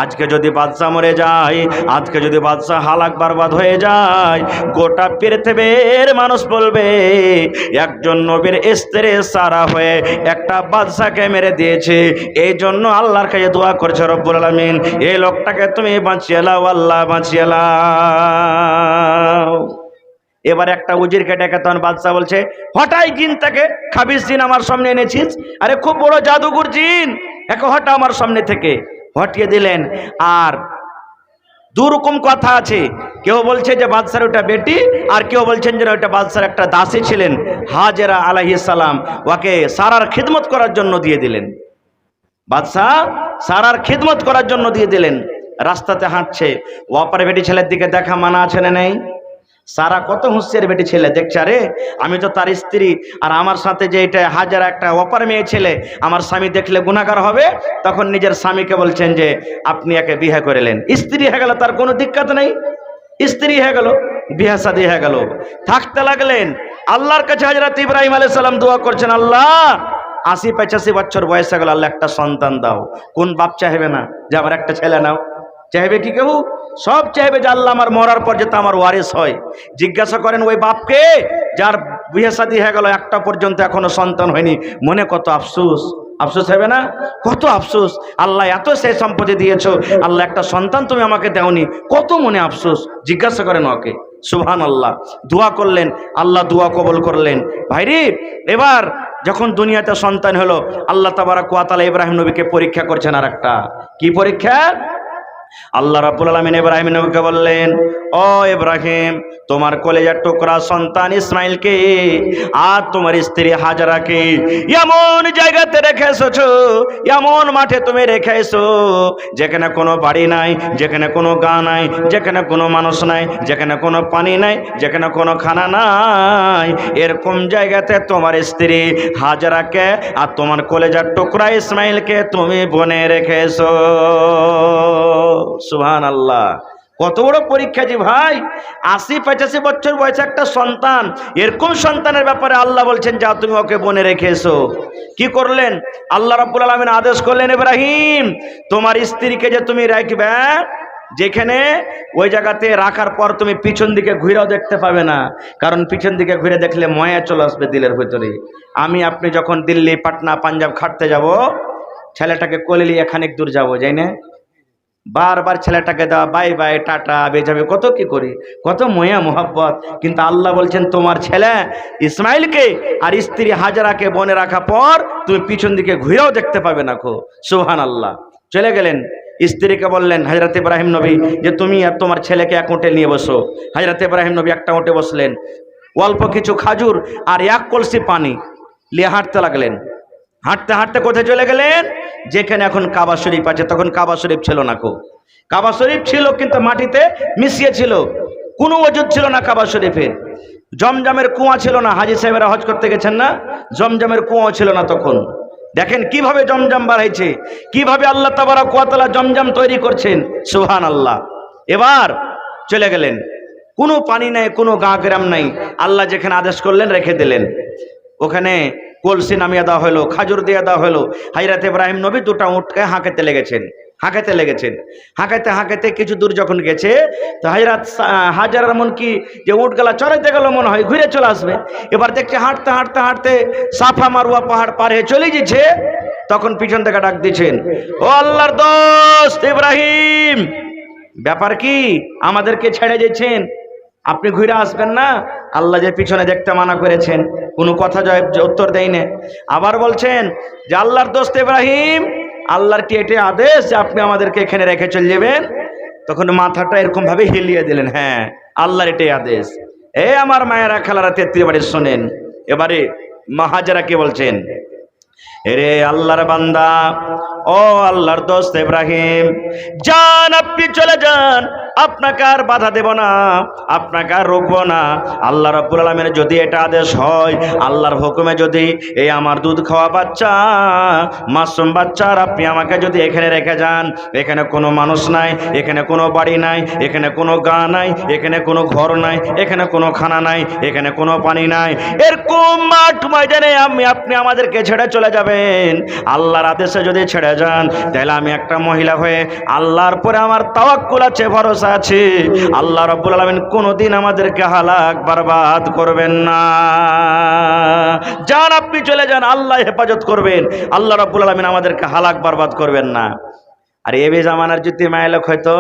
[SPEAKER 1] আজকে যদি বাদশা মরে যায়, আজকে যদি বাদশা হালাক বরবাদ হয়ে যায়, গোটা পৃথিবীর মানুষ বলবে একজন নবীর স্ত্রী সারা হয়ে একটা বাদশাকে মেরে দিয়েছে। এই জন্য আল্লাহর কাছে দোয়া করছে রব্বুল আলামিন, এই লোকটাকে তুমি বাঁচিয়ে লাও, আল্লাহ বাঁচিয়ে লাও। এবার একটা উজিরকে ডেকে তখন বাদশা বলছে, হঠাই জিনটাকে, খাবিস জিন আমার সামনে এনেছিস, আরে খুব বড় জাদুঘর জিন, একে হটা আমার সামনে থেকে। হটিয়ে দিলেন। আর দুরকম কথা আছে, কেউ বলছে যে বাদশার ওটা বেটি, আর কেউ বলছেন যে ওটা বাদশার একটা দাসী ছিলেন, হাজেরা আলাইহিস সালাম, ওকে সারার খিদমত করার জন্য দিয়ে দিলেন। বাদশাহ সারার খিদমত করার জন্য দিয়ে দিলেন। রাস্তাতে হাঁটছে, ওপারে বেটি ছেলের দিকে দেখা মানা আছে না নেই? সারা কত হুঁশিয়ার বেটি ছেলে, দেখছে আরে আমি তো তার স্ত্রী, আর আমার সাথে যে এটা হাজারা একটা অপার মেয়ে ছেলে, আমার স্বামী দেখলে গুনাহগার হবে। তখন নিজের স্বামীকে বলছেন যে আপনি একে বিয়ে করেলেন, স্ত্রী হয়ে গেল, তার কোনো দিক্কত নেই, স্ত্রী হয়ে গেল, বিয়ে শাদী হয়ে গেল। থাকতে লাগলেন। আল্লাহর কাছে হযরত ইব্রাহিম আলাইহিস সালাম দোয়া করছেন, আল্লাহ ৮০-৮৫ বছর বয়স হয়ে গেল, আল্লাহ একটা সন্তান দাও। কোন বাপ চাইবে না যে আমার একটা ছেলে নাও? চাইবে কি কেউ? সব চাইবে যে আল্লাহ আমার মরার পর যাতে আমার ওয়ারিস হয়। জিজ্ঞাসা করেন ওই বাপকে যার বিয়ে শাদী হয়ে গেল, একটা পর্যন্ত এখনো সন্তান হয়নি, মনে কত আফসোস। আফসোস হবে না? কত আফসোস, আল্লাহ এত সেই সম্পত্তি দিয়েছো, আল্লাহ একটা সন্তান তুমি আমাকে দাওনি, কত মনে আফসোস। জিজ্ঞাসা করেন ওকে। সুবহানাল্লাহ। দোয়া করলেন, আল্লাহ দোয়া কবুল করলেন। ভাইরে, এবার যখন দুনিয়াতে সন্তান হলো, আল্লাহ তাবারক ওয়া তাআলা ইব্রাহিম নবীকে পরীক্ষা করছেন। আর একটা কি পরীক্ষা? আল্লাহ রাব্বুল আলামিন ইব্রাহিম নবীকে বললেন, ও ইব্রাহিম, তোমার কলেজার টুকরা সন্তান ইসমাইলকে আর তোমার স্ত্রী হাজারাকে এমন জায়গাতে রেখে এসেছো, এমন মাঠে তুমি রেখে এসো যেখানে কোনো বাড়ি নাই, যেখানে কোনো গা নাই, যেখানে কোনো মানুষ নাই, যেখানে কোনো পানি নাই, যেখানে কোনো খানা নাই। এরকম জায়গাতে তোমার স্ত্রী হাজারাকে আর তোমার কলেজার টুকরা ইসমাইলকে তুমি বনে রেখে এসো। সুবহানাল্লাহ। কত বড় পরীক্ষা জি ভাই। ৮০-৮৫ বছর বয়সে একটা সন্তান, এরকম সন্তানের ব্যাপারে আল্লাহ বলছেন যাও তুমি ওকে বনে রেখে এসো। কি করলেন? আল্লাহ রাব্বুল আলামিন আদেশ করলেন, ইব্রাহিম তোমার স্ত্রীকে যে তুমি রাখবে, যেখানে ওই জায়গাতে রাখার পর তুমি পিছন দিকে ঘুরেও দেখতে পাবে না, কারণ পিছন দিকে ঘুরে দেখলে ময়া চলে আসবে দিলের ভিতরে। আমি আপনি যখন দিল্লি, পাটনা, পাঞ্জাব খাটতে যাব, ছেলেটাকে কোলে নিয়ে খানিক দূর যাবো, যাই না? বারবার ছেলেটাকে দেওয়া বাই বাই টাটা বেজাবে কত কি করি, কত ময়া মোহাব্বত। কিন্তু আল্লাহ বলছেন তোমার ছেলে ইসমাইলকে আর স্ত্রী হাজারাকে বনে রাখা পর তুমি পিছন দিকে ঘুরেও দেখতে পাবে না। খো সুবহানাল্লাহ। চলে গেলেন, স্ত্রীকে বললেন হযরত ইব্রাহিম নবী যে তুমি আর তোমার ছেলেকে এক উঠে নিয়ে বসো। হযরত ইব্রাহিম নবী একটা উঠে বসলেন, অল্প কিছু খাজুর আর এক কলসি পানি নিয়ে হাঁটতে লাগলেন। হাঁটতে হাঁটতে কোথায় চলে গেলেন? যেখানে এখন কাবা শরীফ আছে, তখন কাবা শরীফ ছিল না। কো কাবা শরীফ ছিল কিন্তু মাটিতে মিশিয়ে ছিল, কোনো ওজুদ ছিল না কাবা শরীফের। জমজমের কুয়া ছিল না, হাজী সাহেবেরা হজ করতে গেছেন না, জমজমের কুয়াও ছিল না তখন। দেখেন কিভাবে জমজম বাড়াইছে, কিভাবে আল্লাহ তাবারক ওয়া তাআলা জমজম তৈরি করছেন, সুবহানাল্লাহ। এবার চলে গেলেন, কোনো পানি নাই, কোনো গাঁ গ্রাম নাই, আল্লাহ যেখানে আদেশ করলেন রেখে দিলেন। ওখানে কলসি নামিয়ে দেওয়া হলো, খাজুর দিয়ে দেওয়া হলো। হযরত ইব্রাহিম নবী দুটা উটকে হাঁকাতে লেগেছেন, হাঁকাতে হাঁকাতে কিছু দূর যখন গেছে, তো হযরত হাজার মন কি যে উটগুলা চড়াইতে গেল মনে হয় ঘুরে চলে আসবে। এবার দেখছে হাঁটতে হাঁটতে হাঁটতে সাফা মারওয়া পাহাড় পার হয়ে চলে গেছে। তখন পিছন থেকে ডাক দিচ্ছেন, ও আল্লাহর দোস্ত ইব্রাহিম, ব্যাপার কি, আমাদেরকে ছেড়ে দিয়েছেন, আপনি ঘুরে আসবেন না? আল্লাহ যে পিছনে দেখতে মানা করেছেন, কোনো কথা উত্তর দেয় না। আবার বলছেন যে আল্লাহর দোস্ত ইব্রাহিম, আল্লাহর কি এটাই আদেশ যে আপনি আমাদেরকে এখানে রেখে চলে যাবেন? তখন মাথাটা এরকম ভাবে হিলিয়ে দিলেন, হ্যাঁ আল্লাহর এটাই আদেশ। আমার মায়েরা খালারা তেত্রি বাড়ি শোনেন। এবারে হাজেরা কে বলছেন, এরে আল্লাহর বান্দা, ও আল্লাহর দোস্ত ইব্রাহিম, যান, আপনি চলে যান, আপনাকে আর বাধা দেব না, আপনাকে আর রোকবো না। আল্লাহ রাব্বুল আলামিনের যদি এটা আদেশ হয়, আল্লাহর হুকুমে যদি এই আমার দুধ খাওয়া বাচ্চা, মাসুম বাচ্চার আপনি আমাকে যদি এখানে রেখে যান, এখানে কোনো মানুষ নাই, এখানে কোনো বাড়ি নাই, এখানে কোনো গা নাই, এখানে কোনো ঘর নাই, এখানে কোনো খানা নাই, এখানে কোনো পানি নাই, এরকম মাঠ ময়দানে আপনি আমাদেরকে ছেড়ে চলে যাবেন। আল্লাহর আদেশে যদি ছেড়ে যান, তাহলে আমি একটা মহিলা হয়ে আল্লাহর পরে আমার তাওয়াক্কুল আছে, ভরসা আছে, আল্লাহ রাব্বুল আলামিন কোনোদিন আমাদেরকে হালাক বরবাদ করবেন না। যান, আপনি চলে যান, আল্লাহ হেফাজত করবেন, আল্লাহ রাব্বুল আলামিন আমাদেরকে হালাক বরবাদ করবেন না। আর এবে জামানার যদি মায়ের লোক হয়তো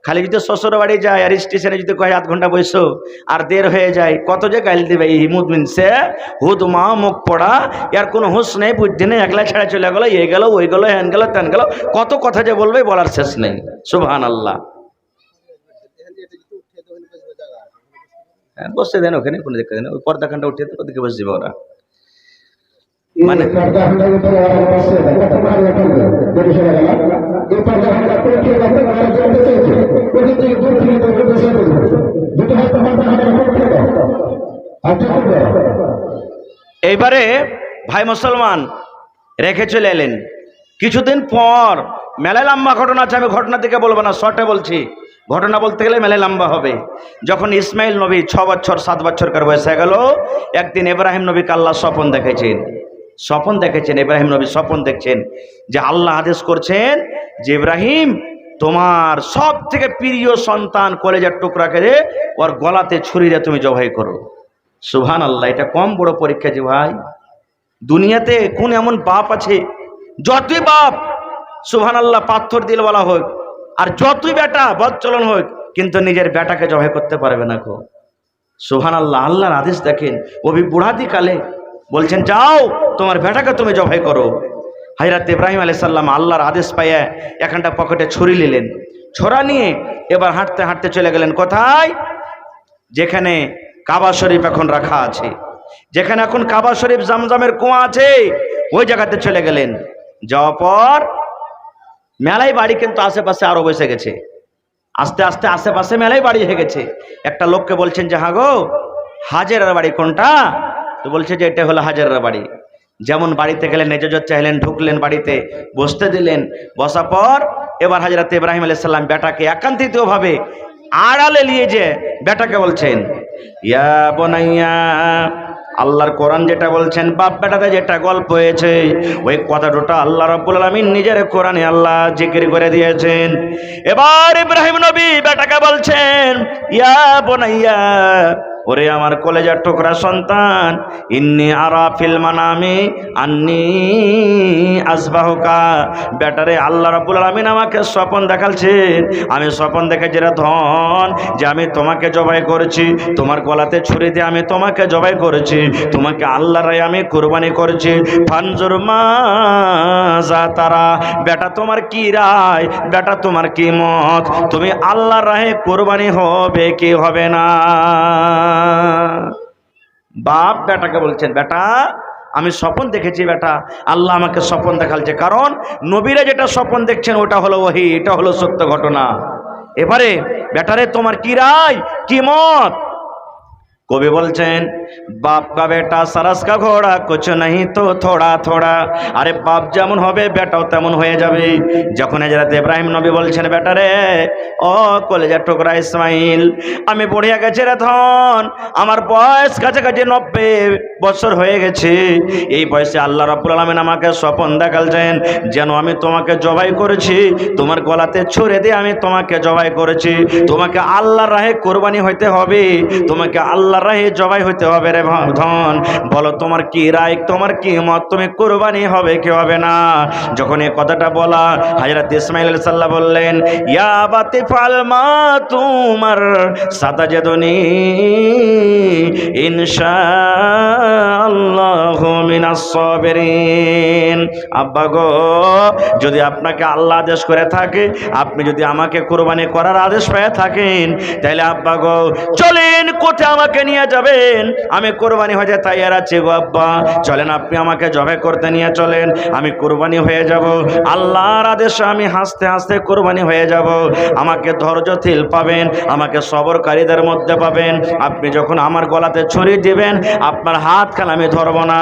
[SPEAKER 1] খালি যদি শ্বশুর বাড়ি যায় আর স্টেশনে যদি কয় 8 ঘন্টা বসো আর দের হয়ে যায়, কত যে গাইল দিবে এই হিমুদ মিনছে হুদ মা মুখ পড়া, এর কোনো হুঁশ নেই, বুদ্ধি নেই, একলা ছেড়ে চলে গেলো, এ গেল ওই গেল, হ্যান গেল ত্যান গেল, কত কথা যে বলবে বলার শেষ নেই। সুবহানাল্লাহ। বসতে দেন ওখানে, কোনো দিকে দেন, ওই পর্দাখানটা উঠিয়ে ওদিকে বসে যাবে ওরা। মানে এইবারে ভাই মুসলমান রেখে চলে এলেন। কিছুদিন পর মেলায় লম্বা ঘটনা আছে, আমি ঘটনা থেকে বলবো না, শর্টে বলছি। ঘটনা বলতে গেলে মেলায় লম্বা হবে। যখন ইসমাইল নবী 6 বছর 7 বছরকার বয়স হয়ে গেল, একদিন ইব্রাহিম নবীকে আল্লাহ স্বপ্ন দেখেছেন। ইব্রাহিম নবী স্বপ্ন দেখছেন যে আল্লাহ আদেশ করছেন যে ইব্রাহিম, তোমার সব থেকে প্রিয় সন্তান কলেজার টুকরা করে ওর গলাতে ছুরি দিয়ে তুমি জবাই করো। সুবহানাল্লাহ। এটা কম বড় পরীক্ষা যে ভাই, দুনিয়াতে কোন এমন বাপ আছে, যতই বাপ সুবহানাল্লাহ পাথর দিল বলা হোক, আর যতই বেটা বদচলন হোক, কিন্তু নিজের বেটাকে জবাই করতে পারবে না। কো সুবহানাল্লাহ। আল্লাহর আদেশ দেখেন, ওই বুড়াদি কালে বলছেন যাও তোমার বেটাকে তুমি জবাই করো। হযরত ইব্রাহিম আলাইহিস সালাম আল্লাহর আদেশ পাইয়া এখানটা পকেটে ছুরি নিলেন, ছোরা নিয়ে এবার হাঁটতে হাঁটতে চলে গেলেন কোথায়? যেখানে কাবা শরীফ এখন রাখা আছে, যেখানে এখন কাবা শরীফ জমজমের কুয়া আছে, ওই জায়গাতে চলে গেলেন। যাওয়ার পর মেলাই বাড়ি কিন্তু আশেপাশে আরো বসে গেছে, আস্তে আস্তে আশেপাশে মেলাই বাড়ি হয়ে গেছে। একটা লোককে বলছেন যে হ্যাঁ গো, হাজেরার বাড়ি কোনটা? তো বলছে যে এটা হলো হাজেরার বাড়ি। যেমন বাড়িতে গেলেন, নেজর চাইলেন, ঢুকলেন, বাড়িতে বসতে দিলেন। বসা পর এবার হযরত ইব্রাহিম আলাইহিস সালাম বেটাকে একান্তিতভাবে আড়ালে নিয়ে যে বেটাকে বলছেন, ইয়া বুনাইয়া আল্লাহর কোরআন যেটা বলছেন, বাপ বেটাতে যেটা গল্প হয়েছে, ওই কথাটা আল্লাহ রাব্বুল আলামিন নিজের কোরআনে আল্লাহ জিকির করে দিয়েছেন। এবার ইব্রাহিম নবী বেটাকে বলছেন, ইয়া বুনাইয়া, ওরে আমার কলেজার টুকরা সন্তান, ইন্নী আরা ফিল মানামি আন্নী আসবাহুকা। বেটারে, আল্লাহ রাব্বুল আলামিন আমাকে স্বপ্ন দেখালছেন, আমি স্বপ্ন দেখেছি রে ধন, যে আমি তোমাকে জবাই করেছি, তোমার গলাতে ছুরি দিয়ে আমি তোমাকে জবাই করেছি, তোমাকে আল্লাহর রাহে আমি কুরবানি করেছি। ফানজুর মাজা তারা, বেটা তোমার কি রায়, বেটা তোমার কি মত, তুমি আল্লাহর রাহে কুরবানি হবে কি হবে না? বাপ বেটাকে বলছেন, বেটা আমি স্বপ্ন দেখেছি বেটা, আল্লাহ আমাকে স্বপ্ন দেখালছে, কারণ নবীরা যেটা স্বপ্ন দেখছেন ওটা হলো ওহী, এটা হলো সত্য ঘটনা। এবারে বেটারে তোমার কি রায়, কি মত? কবি বলছেন, বাপ কা বেটা সারস কা ঘোড়া কুছ नहीं তো থোড়া থোড়া। আরে বাপ যেমন হবে বেটাও তেমন হয়ে যাবে। যখন হযরত ইব্রাহিম নবী বলছেন, বেটারে ও কলেজার টুকরা ইসমাইল, আমি বুড়িয়া গেছি রে ধন, আমার বয়স কাছাকাছি 90 বছর হয়ে গেছে। এই বয়সে আল্লাহ রাব্বুল আলামিন আমাকে স্বপ্ন দেখালছেন যেন আমি তোমাকে জবাই করেছি, তোমার গলাতে ছুরি দিয়ে আমি তোমাকে জবাই করেছি, তোমাকে আল্লাহর রাহে কুরবানি হইতে হবে, তোমাকে আল্লাহর রাহে জবাই হইতে হবে রে ধন। বলো তোমার কি রায়, তোমার কি মত, তুমি কুরবানি হবে কি হবে না? যখন এই কথাটা বলা, হযরত ইসমাঈল আলাইহিস সালাম বললেন, ইয়া আবাতি ফাল মা তুমার সাতাজদুনি ইনশাআল্লাহু মিনাস সাবিরিন। আব্বা গো, যদি আপনাকে আল্লাহ আদেশ করে থাকে, আপনি যদি আমাকে কুরবানি করার আদেশ পেয়ে থাকেন, তাহলে আব্বা গো চলেন, কোথায় আমাকে নিয়ে যাবেন? আমি কোরবানি হয়ে যায় তাইয়ার আছি গো আব্বা, চলেন আপনি আমাকে জবাই করতে নিয়ে চলেন, আমি কোরবানি হয়ে যাব, আল্লাহর আদেশে আমি হাসতে হাসতে কোরবানি হয়ে যাব। আমাকে ধৈর্যশীল পাবেন, আমাকে সবরকারীদের মধ্যে পাবেন। আপনি যখন আমার গলাতে ছুরি দিবেন, আপনার হাত খান আমি ধরবো না,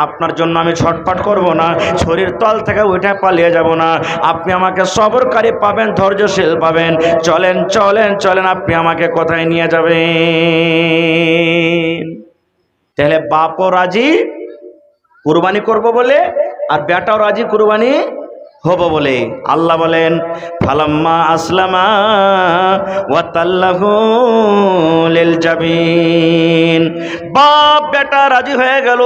[SPEAKER 1] আপনার জন্য আমি ছটফট করব না, ছুরির তল থেকে উঠে পালিয়ে যাব না। আপনি আমাকে সবরকারী পাবেন, ধৈর্যশীল পাবেন। চলেন চলেন চলেন, আপনি আমাকে কোথায় নিয়ে যাবেন? তাহলে বাপও রাজি কুরবানি করব বলে, আর বেটাও রাজি কুরবানি হব বলে। আল্লাহ বলেন, ফালাম্মা আসলামা ওয়া তাল্লাহু লিল জাবিন। বাপ বেটা রাজি হয়ে গেল,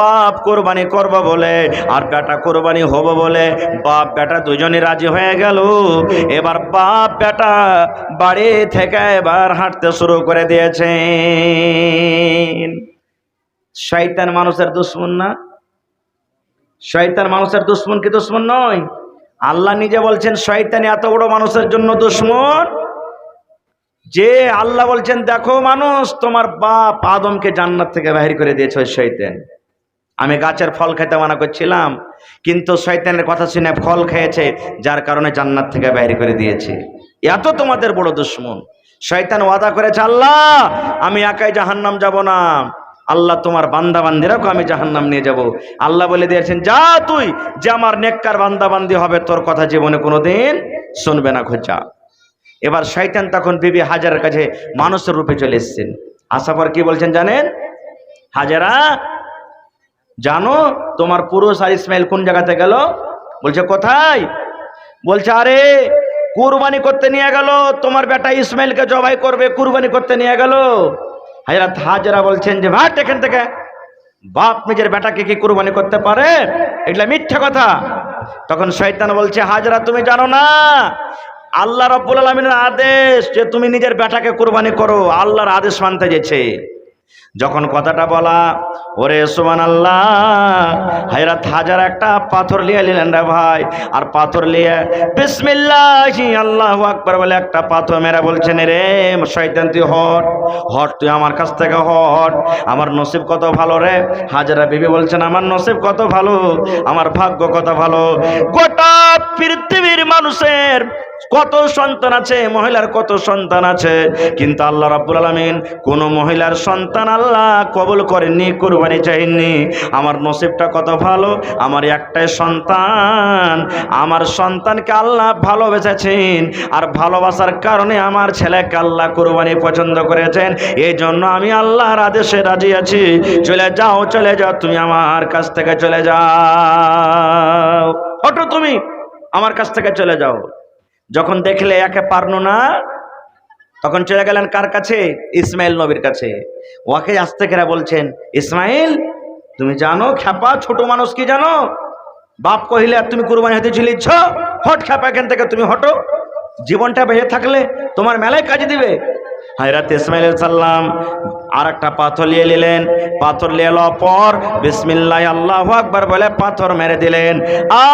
[SPEAKER 1] বাপ কুরবানি করব বলে আর বেটা কুরবানি হব বলে, বাপ বেটা দুজনই রাজি হয়ে গেল। এবার বাপ বেটা বাড়ি থেকে এবার হাঁটতে শুরু করে দিয়েছেন। শয়তান মানুষের দুশমন না? শয়তান মানুষের দুশমন কি দুশমন নয়? আল্লাহ নিজে বলছেন শয়তান এত বড় মানুষের জন্য দুশমন যে আল্লাহ বলছেন, দেখো মানুষ, তোমার বাপ আদমকে জান্নাত থেকে বাহির করে দিয়েছে ওই শয়তান। আমি গাছের ফল খেতে মানা করছিলাম, কিন্তু শয়তানের কথা শুনে ফল খেয়েছে, যার কারণে জান্নাত থেকে বাহির করে দিয়েছে। এত তোমাদের বড় দুশমন। শয়তান ওয়াদা করেছে, আল্লাহ আমি একাই জাহান্নাম যাব না, আল্লাহ তোমার বান্দা বান্দিরাকে আমি জাহান্নাম নিয়ে যাব। আল্লাহ বলে দিয়েছেন, যা তুই, যে আমার নেককার বান্দা বান্দি হবে তোর কথা জীবনে কোনোদিন শুনবে না, খোঁজা। এবার শয়তান তখন বিবি হাজারের কাছে মানুষের রূপে চলে এসেছেন। আসার পর কি বলছেন জানেন? হাজারা, জানো তোমার পুরুষ আর ইসমাইল কোন জায়গাতে গেল? বলছে কোথায়? বলছে আরে কুরবানি করতে নিয়ে গেল, তোমার বেটা ইসমাইলকে জবাই করবে, কুরবানি করতে নিয়ে গেল। হযরত হাজরা বলছেন যে ভাট এখান থেকে, বাপ নিজের বেটাকে কি কুরবানি করতে পারে? এগুলা মিথ্যা কথা। তখন শয়তান বলছে, হাজরা তুমি জানো না আল্লাহ রাব্বুল আলামিনের আদেশ যে তুমি নিজের বেটাকে কুরবানি করো, আল্লাহর আদেশ মানতে গেছে। যখন কথাটা বলা, ওরে সুবহানাল্লাহ, হযরত হাজার একটা পাথর নিয়ে নিলেন রে ভাই, আর পাথর নিয়ে বিসমিল্লাহি আল্লাহু আকবার বলে একটা পাথর মেরে বলছেন, রে শয়তান তুই হট হট, তুই আমার কাছ থেকে হট, আমার নসিব কত ভালো রে। হাজারা বিবি বলছেন, আমার নসিব কত ভালো, আমার ভাগ্য কত ভালো, গোটা পৃথিবীর মানুষের কত সন্তান আছে, মহিলার কত সন্তান আছে, কিন্তু আল্লাহ রাব্বুল আলামিন কোন মহিলার সন্তান আল্লাহ কবুল করেননি, কুরবানি চাইনি। আমার নসিবটা কত ভালো, আমার একটাই সন্তান, আমার সন্তানকে আল্লাহ ভালোবেসেছেন, আর ভালোবাসার কারণে আমার ছেলেকে আল্লাহ কুরবানি পছন্দ করেছেন। এই জন্য আমি আল্লাহর আদেশে রাজি আছি। চলে যাও, চলে যাও, তুমি আমার কাছ থেকে চলে যাও, হটো, তুমি আমার কাছ থেকে চলে যাও। যখন দেখলে একে পারলো না, তখন চলে গেলেন কার কাছে? ইসমাইল নবীর কাছে। ওকে আস্তে করে বলছেন, ইসমাইল তুমি জানো খ্যাপা, ছোট মানুষ কি জানো? বাপ কহিলে আর তুমি কুরবানি হতে চলেছ, হট খ্যাপা এখান থেকে, তুমি হটো। জীবনটা বেঁচে থাকলে তোমার মেলায় কাজে দিবে। হযরত ইসমাইল আলাইহিস সালাম আর একটা পাথর নিয়ে নিলেন। পাথর নিয়ে এলো পর বিসমিল্লাহ আল্লাহু আকবার বলে পাথর মেরে দিলেন।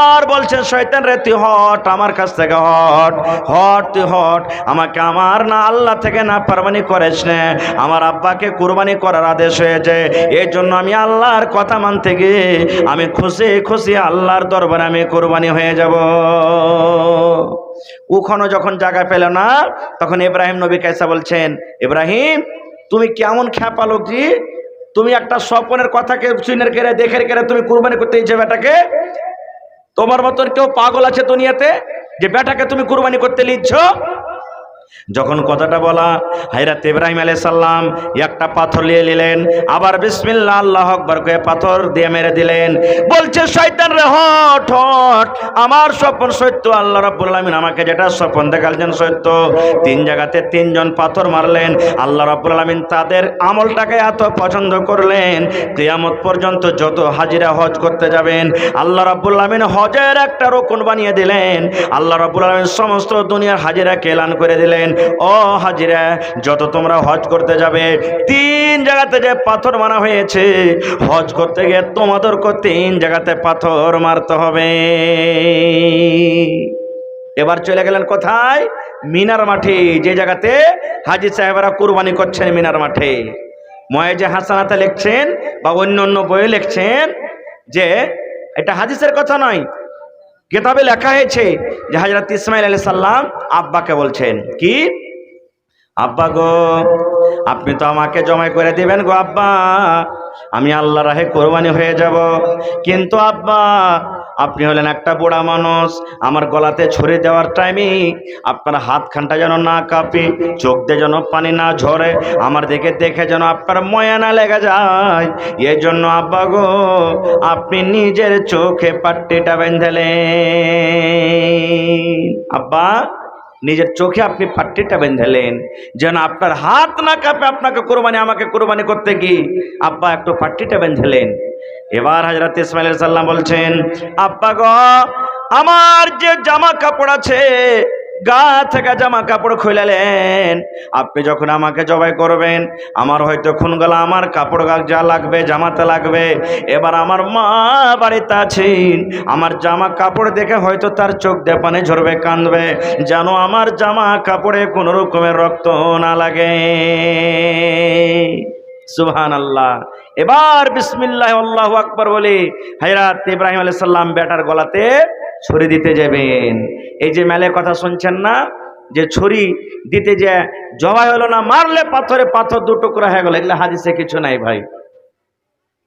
[SPEAKER 1] আর বলছেন, শয়তান রে তুই হট আমার কাছ থেকে, হট হট, তুই হট, আমাকে আমার না আল্লাহ থেকে না পারমানি করেছ না, আমার আব্বাকে কুরবানি করার আদেশ হয়েছে, এই জন্য আমি আল্লাহর কথা মানতে গিয়ে আমি খুশি খুশি আল্লাহর দরবারে আমি কুরবানি হয়ে যাব। ওখানে যখন জায়গা পেল না, তখন ইব্রাহিম নবী কাইসা বলছেন, ইব্রাহিম তুমি কেমন খ্যাপা লোক জি, তুমি একটা স্বপ্নের কথাকে শুনে কেড়ে দেখে কেড়ে তুমি কুরবানি করতে ইচ্ছে বেটাকে? তোমার মতন কেউ পাগল আছে দুনিয়াতে যে বেটাকে তুমি কুরবানি করতে লিচ্ছ? যখন কথাটা বলা, হযরত ইব্রাহিম আলাইহিস সালাম একটা পাথর নিয়ে নিলেন, আবার বিসমিল্লাহ আল্লাহু আকবার কয়ে পাথর দিয়ে মেরে দিলেন। বলছে, শয়তান রে হট হট, আমার স্বপ্ন সত্য, আল্লাহ রাব্বুল আলামিন আমাকে যেটা স্বপ্ন দেখালেন সত্য। তিন জায়গাতে তিনজন পাথর মারলেন। আল্লাহ রাব্বুল আলামিন তাদের আমলটাকে এত পছন্দ করলেন, কিয়ামত পর্যন্ত যত হাজিরা হজ করতে যাবেন, আল্লাহ রাব্বুল আলামিন হজের একটা রুকন বানিয়ে দিলেন। আল্লাহ রাব্বুল আলামিন সমস্ত দুনিয়ার হাজিরাকে এলান করে দিলেন, ও হাজিরা যত তোমরা হজ করতে যাবে, তিন জায়গাতে যে পাথর মারা হয়েছে, হজ করতে গিয়ে তোমাদেরকে তিন জায়গাতে পাথর মারতে হবে। এবার চলে গেলেন কোথায়? মিনার মাঠে, যে জায়গাতে হাজি সাহেবরা কুরবানি করছেন মিনার মাঠে। মুয়াজ্জে হাসানাতে লিখছেন বা অন্য অন্য বইয়ে লিখছেন যে এটা হাদিসের কথা নয়, কিতাবে লেখা হয়েছে যে হযরত ইসমাইল আলাইহিস সালাম আব্বাকে বলছেন, কি আব্বা গো, আপনি তো আমাকে জমাই করে দিবেন গো আব্বা, আমি আল্লাহর রাহে কোরবানি হয়ে যাব, কিন্তু আব্বা আপনি হলেন একটা বুড়া মানুষ, আমার গলাতে ছুরি দেওয়ার টাইমে আপনার হাতখানটা যেন না কাঁপে, চোখ দিয়ে যেন পানি না ঝরে, আমার দিকে দেখে যেন আপনার ময়া না লেগে যায়, এই জন্য আব্বা গো আপনি নিজের চোখে পাট্টিটা বেঁধেলেন। আব্বা নিজের চোখে আপনি পাট্টিটা বেঁধেলেন যেন আপনার হাত না কাঁপে, আপনাকে কোরবানি আমাকে কোরবানি করতে গিয়ে আব্বা একটু পাট্টিটা বেঁধেলেন। এবার হযরত ইসমাইল আলাইহিস সালাম বলছেন, আব্বা গো আমার যে জামা কাপড় আছে, গা থেকে জামা কাপড় খুলেলেন, আপনি যখন আমাকে জবাই করবেন, আমার হয়তো খুনগুলা আমার কাপড় যা লাগবে জামাতে লাগবে। এবার আমার মা বাড়িতে আছেন, আমার জামা কাপড় দেখে হয়তো তার চোখ দিয়ে পানি ঝরবে, কাঁদবে, যেন আমার জামা কাপড়ে কোনো রকমের রক্ত না লাগে। সুবহানাল্লাহ। এবার বিসমিল্লাহ আল্লাহু আকবার বলে হযরত ইব্রাহিম আলাইহিস সালাম বেটার গলাতে ছুরি দিতে যাবেন। এই যে মেলে কথা শুনছেন না, যে ছুরি দিতে যে জবাই হলো না, মারলে পাথরে পাথর দু টুকরা হয়ে গেল, এগুলো হাদিসে কিছু নাই ভাই।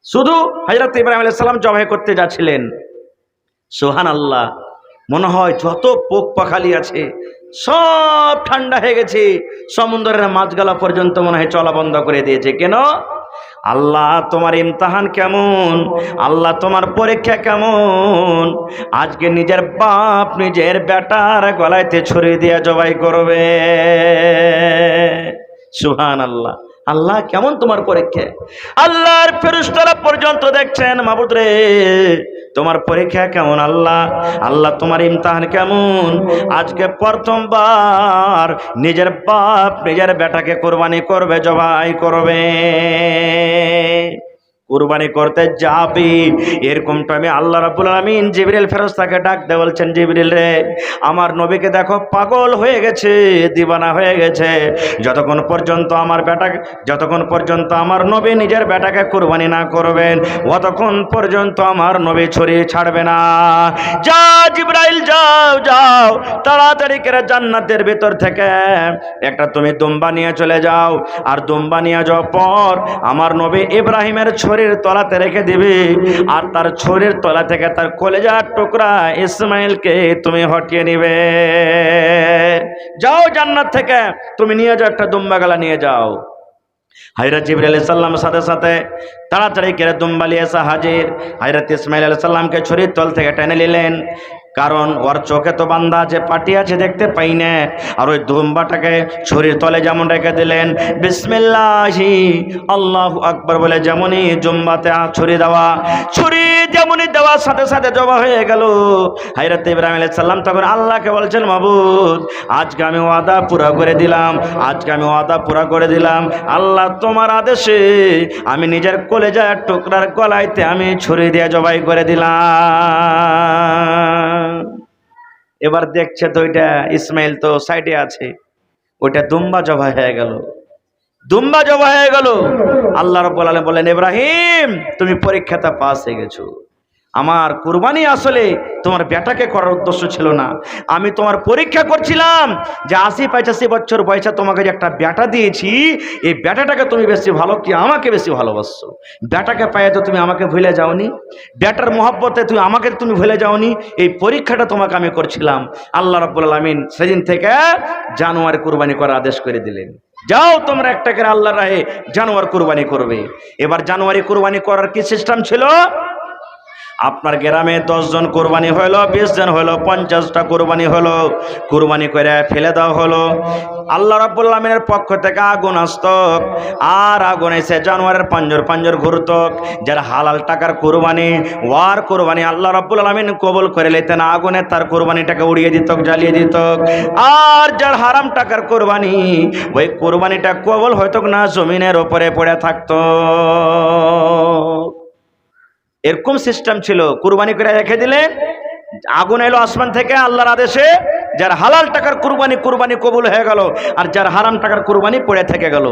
[SPEAKER 1] শুধু হযরত ইব্রাহিম আলাইহিস সালাম জবাই করতে যাচ্ছিলেন। সুবহানাল্লাহ। মনে হয় যত পোক পাখালি আছে সব ঠান্ডা হয়ে গেছে, সমুদ্রের মাছগালা পর্যন্ত মনে হয় চলা বন্ধ করে দিয়েছে। কেন? আল্লাহ তোমার ইমতিহান কেমন, আল্লাহ তোমার পরীক্ষা কেমন, আজকে নিজের বাপ নিজের বেটার গলায়তে ছুরি দিয়ে জবাই করবে। সুবহানাল্লাহ। আল্লাহ কেমন তোমার পরীক্ষা, আল্লাহর ফেরেশতারা পর্যন্ত দেখছেন, মাবুদ রে তোমার পরীক্ষা কেমন, আল্লাহ আল্লাহ তোমার ইমতিহান কেমন, আজকে প্রথমবার নিজের বাপ নিজের বেটাকে কোরবানি করবে, জবাই করবে। কুরবানি করতে যাবি, এরকম টাইমে আল্লাহ রাব্বুল আলামিন জিবরিল ফেরেশতাকে ডাক দিয়ে বলছেন, জিবরিল রে, আমার নবীকে দেখো পাগল হয়ে গেছে, দিবানা হয়ে গেছে। যতক্ষণ পর্যন্ত আমার নবী নিজের বেটাকে কুরবানি না করবেন, অতক্ষণ পর্যন্ত আমার নবী ছড়িয়ে ছাড়বে না। যা জিবরাইল, যাও তাড়াতাড়ি করে জান্নাতের ভিতর থেকে একটা তুমি দুম্বা নিয়ে চলে যাও, আর দুম্বা নিয়ে যাওয়ার পর আমার নবী ইব্রাহিমের ছড়ির তলাতে রেখে দিবে, আর তার ছড়ির তলা থেকে তার কলেজার টুকরা ইসমাইলকে তুমি হটিয়ে নিবে। যাও জান্নাত থেকে তুমি নিয়ে যাও, একটা দুম্বা গলা নিয়ে যাও। হযরত জিবরাইল আলাইহিস সালামের সাথে সাথে তাড়াতাড়ি করে দুম্বা নিয়ে এসে হাজির। হযরত ইসমাইল আলাইহিস সালামকে ছড়ির তল থেকে টেনে নিলেন, কারণ ওর চোখে তো বান্ধা আছে, পাটি আছে, দেখতে পাই না। আর ওই দুম্বাটাকে ছড়ির তলে যেমন রেখে দিলেন, বিসমিল্লাহি আল্লাহু আকবার বলে যেমনই জুম্বাতে ছুরি দেওয়া, ছুরি যেমনই দেওয়ার সাথে সাথে জবা হয়ে গেল। হযরত ইব্রাহিম আলাইহিস সালাম তখন আল্লাহকে বলছেন, মাবুদ, আজকে আমি ওয়াদা পুরা করে দিলাম, আল্লাহ তোমার আদেশে আমি নিজের কলেজার টুকরার গলাইতে আমি ছুরি দিয়ে জবাই করে দিলাম। এবার দেখছে তো ওইটা ইসমাইল তো সাইডে আছে, ওইটা দুম্বা জবাই হয়ে গেল। আল্লাহ রাব্বুল আলামিন বলেন, ইব্রাহিম, তুমি পরীক্ষাতে পাস হয়ে গেছো। আমার কুরবানি আসলে তোমার বেটাকে করার উদ্দেশ্য ছিল না, আমি তোমার পরীক্ষা করছিলাম যে ৮০-৮৫ বছর বয়সে তোমাকে যে একটা বেটা দিয়েছি, এই বেটাটাকে তুমি বেশি ভালো কি আমাকে বেশি ভালোবাসছো? বেটাকে পায়ে তো তুমি আমাকে ভুলে যাওনি, বেটার মহব্বতে তুমি ভুলে যাওনি। এই পরীক্ষাটা তোমাকে আমি করছিলাম। আল্লাহ রাব্বুল আলামিন সেদিন থেকে জানোয়ার কুরবানি করার আদেশ করে দিলেন, যাও তোমরা একটা করে আল্লাহর রাহে জানোয়ার কুরবানি করবে। এবার জানোয়ারি কুরবানি করার কি সিস্টেম ছিল? আপনার গ্রামে 10 জন কোরবানি হলো, 20 জন হলো, 50টা কোরবানি হলো, কোরবানি করে ফেলে দেওয়া হলো। আল্লাহ রাব্বুল আলামিনের পক্ষ থেকে আগুন আসত, আর আগুন এসে জানোয়ারের পাঞ্জর ঘুরত। যারা হালাল টাকার কোরবানি, ওয়ার কোরবানি আল্লাহ রাব্বুল আলামিন কবুল করে নিতেন, আগুনে তার কোরবানিটাকে উড়িয়ে দিত, জ্বালিয়ে দিত। আর যার হারাম টাকার কোরবানি, ওই কোরবানিটা কবুল হয়তো না, জমিনের ওপরে পড়ে থাকতো। এরকম সিস্টেম ছিল। কুরবানি করে রেখে দিলেন, আগুন এলো আসমান থেকে আল্লাহর আদেশে, যার হালাল টাকার কুরবানি কবুল হয়ে গেল, আর যার হারাম টাকার কুরবানি পড়ে থেকে গেল।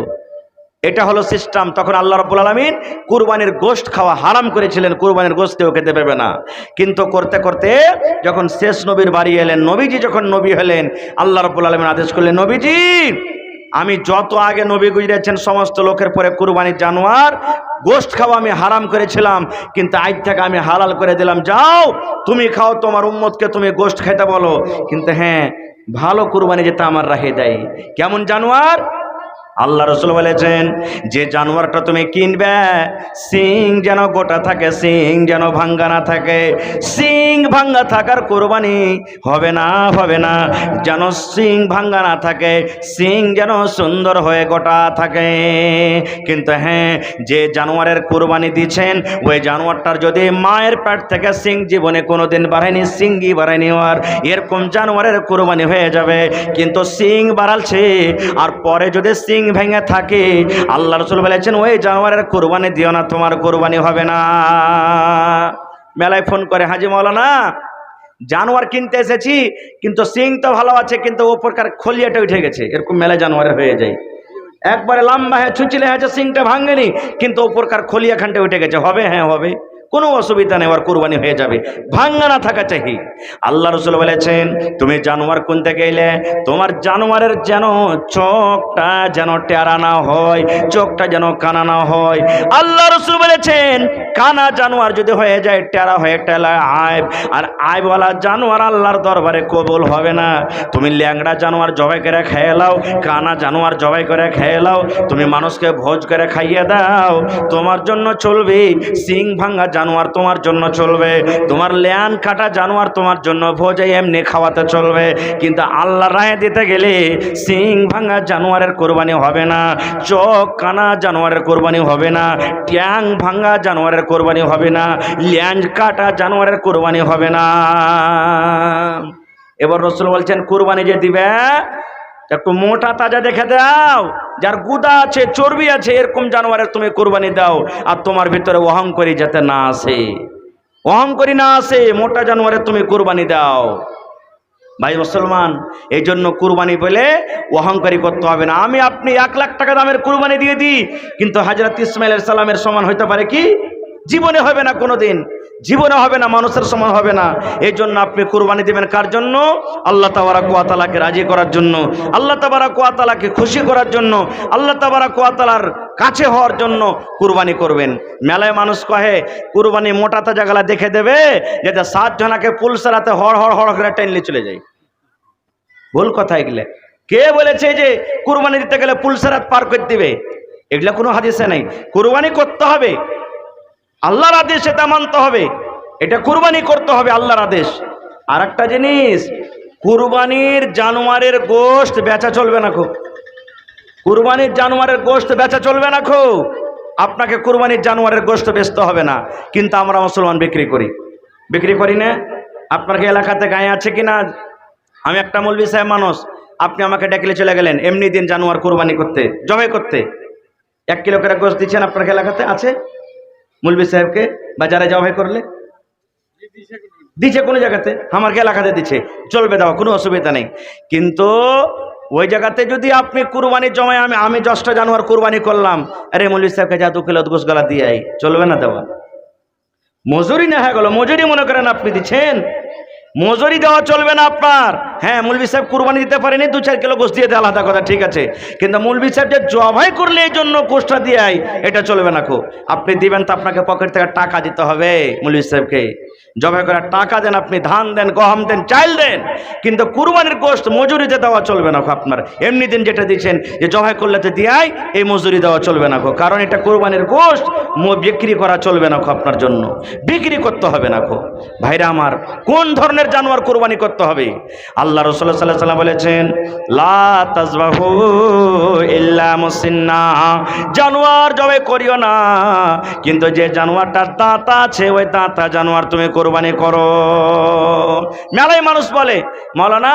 [SPEAKER 1] এটা হলো সিস্টেম। তখন আল্লাহ রাব্বুল আলামিন কুরবানির গোশত খাওয়া হারাম করেছিলেন, কুরবানির গোশত কেউ খেতে পারবে না। কিন্তু করতে করতে যখন শেষ নবীর বাড়ি এলেন, নবীজি যখন নবী হলেন, আল্লাহ রাব্বুল আলামিন আদেশ করলেন, নবীজি, আমি যত আগে নবী গুজরেছেন সমস্ত লোকের পরে কুরবানির জানোয়ার গোশত খাওয়া আমি হারাম করেছিলাম, কিন্তু আজ থেকে আমি হালাল করে দিলাম। যাও তুমি খাও, তোমার উম্মতকে তুমি গোশত খেতে বলো, কিন্তু হ্যাঁ, ভালো কুরবানি যেটা আমার রাহে দেয়। কেমন জানোয়ার? আল্লাহ রাসূল বলেছেন, যে জানোয়ারটা তুমি কিনবে, সিং যেন গোটা থাকে, সিং যেন ভাঙ্গা না থাকে। সিং ভাঙ্গা থাকার কোরবানি হবে না, যেন সিং ভাঙ্গা না থাকে, সিং যেন সুন্দর হয়ে গোটা থাকে। কিন্তু হ্যাঁ, যে জানোয়ারের কোরবানি দিচ্ছেন, ওই জানোয়ারটার যদি মায়ের পেট থেকে সিং জীবনে কোনোদিন বাড়ায়নি, সিংই বাড়ায়নি, আর এরকম জানোয়ারের কোরবানি হয়ে যাবে। কিন্তু সিং বাড়ালছে, আর পরে যদি সিং ভেঙে থাকে, আল্লাহ রাসূল বলেছেন, ওই জানোয়ারের কোরবানি দিও না, তোমার কোরবানি হবে না। মেলায় ফোন করে, হাজি মাওলানা, জানোয়ার কিনতে এসেছি, কিন্তু সিং তো ভালো আছে, কিন্তু ওপরকার খলিয়াটা উঠে গেছে। এরকম মেলায় জানোয়ারের হয়ে যায়, একবারে লম্বা হয়ে ছুঁচিলে হয়েছে, সিংটা ভাঙেনি, কিন্তু ওপরকার খলিয়াখানটা উঠে গেছে। হবে? হ্যাঁ হবে, কোনো অসুবিধা নেই, ওর কুরবানি হয়ে যাবে, ভাঙ্গা না থাকা চাই। আল্লাহ রাসূল বলেছেন, তুমি জানোয়ার কিনতে গেলে তোমার জানোয়ারের যেন চোখটা যেন টেরা না হয়, চোখটা যেন কানা না হয়। আল্লাহ রাসূল বলেছেন, কানা জানোয়ার যদি হয়ে যায়, টেরা হয়ে টেলা আইব, আর আইবওয়ালা জানোয়ার আল্লাহর দরবারে কবুল হবে না। তুমি ল্যাংড়া জানোয়ার জবাই করে খেয়ে লাও, কানা জানোয়ার জবাই করে খেয়ে লাও, তুমি মানুষকে ভোজ করে খাইয়ে দাও, তোমার জন্য চলবে। সিং ভাঙ্গা জানোয়ার তোমার জন্য চলবে, তোমার ল্যান কাটা জানোয়ার তোমার জন্য ভোজে এমনি খাওয়াতে চলবে। কিন্তু আল্লাহর রাহে দিতে গেলে সিং ভাঙ্গা জানোয়ারের কোরবানি হবে না, চোখ কানা জানোয়ারের কোরবানি হবে না, ট্যাং ভাঙ্গা জানোয়ারের কোরবানি হবে না, ল্যান কাটা জানোয়ারের কোরবানি হবে না। এবার রাসূল বলছেন, কোরবানি যে দিবে একটু মোটা তাজা দেখে দাও, যার গুদা আছে চর্বি আছে এরকম জানোয়ারের তুমি কুরবানি দাও। আর তোমার ভিতরে অহংকারী যাতে না আসে, অহংকারী না আসে, মোটা জানোয়ারের তুমি কুরবানি দাও। ভাই মুসলমান, এই জন্য কুরবানি বলে অহংকারী করতে হবে না। আমি আপনি 1 লাখ টাকা দামের কুরবানি দিয়ে দিই, কিন্তু হযরত ইসমাঈল আলাইহিস সালামের সমান হইতে পারে কি? জীবনে হবে না, কোনোদিন জীবনে হবে না, মানুষের সমান হবে না। এই জন্য আপনি কুরবানি দিবেন কার জন্য? আল্লাহ তাবারাক ওয়া তাআলাকে রাজি করার জন্য, আল্লাহ তাবারাক ওয়া তাআলাকে খুশি করার জন্য, আল্লাহ তাবারাক ওয়া তাআলার কাছে হওয়ার জন্য কুরবানি করবেন। মেলায় মানুষ কহে কুরবানি মোটা তাজা গলা দেখে দেবে, যাতে 7 জনাকে পুলসারাতে হড় হড় হড় করে টেনলে চলে যায়। ভুল কথা এগুলো। কে বলেছে যে কুরবানি দিতে গেলে পুলসারাত পার করে দিবে? এগুলা কোনো হাদিসে নাই। কুরবানি করতে হবে, আল্লাহর আদেশ, এটা মানতে হবে, এটা কুরবানি করতে হবে আল্লাহর আদেশ। আর একটা জিনিস, কুরবানির জানোয়ারের গোশত বেচা চলবে না খো। কুরবানির জানোয়ারের গোশত বেচা চলবে না খো। আপনাকে কুরবানির জানোয়ারের গোশত বেচতে হবে না, কিন্তু আমরা মুসলমান বিক্রি করি। বিক্রি করি না? আপনার কি এলাকাতে গায়ে আছে কিনা? আমি একটা মৌলভী সাহেব মানুষ, আপনি আমাকে ডেকে চলে গেলেন এমনি দিন জানোয়ার কুরবানি করতে, জবাই করতে, 1 কিলো করে গোশত দিচ্ছেন আপনার এলাকাতে আছে? মৌলভী সাহেবকে বা যারা জবাই করলে দিচ্ছে কোনো জায়গাতে, আমার এলাকাতে দিচ্ছে, চলবে, দেওয়া কোনো অসুবিধা নেই। কিন্তু ওই জায়গাতে যদি আপনি কুরবানি জমায়, আমি 10টা জানোয়ার কুরবানি করলাম, আরে মৌলভী সাহেবকে যা 2 কিলো গোশত গলা দিয়ে আই, চলবে না দেওয়া? মজুরি না হয়ে গেল, মজুরি মনে করেন আপনি দিচ্ছেন, মজুরি দেওয়া চলবে না আপনার। হ্যাঁ, মৌলভী সাহেব কুরবানি দিতে পারেনি, 2-4 কিলো গোশত দিয়ে দেয়, আলাদা কথা, ঠিক আছে। কিন্তু মৌলভী সাহেব যে জবাই করলে এই জন্য গোশতটা দিয়ে আই, এটা চলবে না খো। আপনি দিবেন তো আপনাকে পকেট থেকে টাকা দিতে হবে মৌলভী সাহেবকে। জবাই করার টাকা দেন, আপনি ধান দেন, গম দেন, চাল দেন, কিন্তু কুরবানির গোশত মজুরিতে দেওয়া চলবে না খো। আপনার এমনি দিন যেটা দিচ্ছেন যে জবাই করলে তো দিয়াই, এই মজুরি দেওয়া চলবে না খো, কারণ এটা কুরবানির গোশত, বিক্রি করা চলবে না খো, আপনার জন্য বিক্রি করতে হবে না খো। ভাইরা আমার, কোন ধরনের জানোয়ার কুরবানি করতে হবে? আল্লাহ রাসূল সাল্লাল্লাহু আলাইহি ওয়াসাল্লাম বলেছেন, লা তাযবাহু ইল্লা মুসিন্না, জানোয়ার জবাই করিও না, কিন্তু যে জানোয়ারটার দাঁত আছে ওই দাঁতা জানোয়ার তুমি কুরবানি করো। মেলায় মানুষ বলে মাওলানা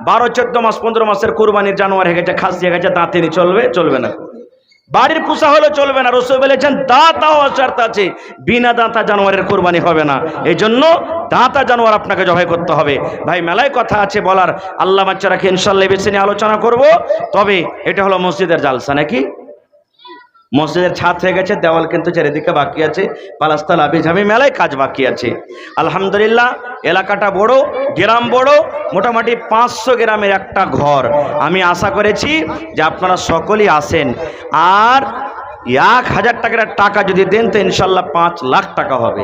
[SPEAKER 1] 12, 14 মাস, 15 মাসের কুরবানির জানোয়ার হয়ে গেছে, খাসি হয়ে গেছে, দাঁতেনি চলবে? চলবে না। বাড়ির পোষা হলে চলবে না। রাসূল বলেছেন দাঁতাও শর্ত আছে, বিনা দাঁতা জানোয়ারের কুরবানি হবে না। এই জন্য দাঁতা জানোয়ার আপনাকে জবাই করতে হবে। ভাই মেলায় কথা আছে বলার, আল্লাহ বাচ্চা রাখে, ইনশাআল্লাহ বেশি নিয়ে আলোচনা করব। তবে এটা হলো মসজিদের জালসা নাকি? মসজিদের ছাদ হয়ে গেছে, দেওয়াল কিন্তু চারিদিকে বাকি আছে, পালাস্তাল আবিঝাবি মেলায় কাজ বাকি আছে। আলহামদুলিল্লাহ, এলাকাটা বড়, গ্রাম বড়, মোটামুটি 500 গ্রামের একটা ঘর। আমি আশা করেছি যে আপনারা সকলেই আসেন, আর 1000 টাকার টাকা যদি দেন তো ইনশাল্লাহ 5 লাখ টাকা হবে।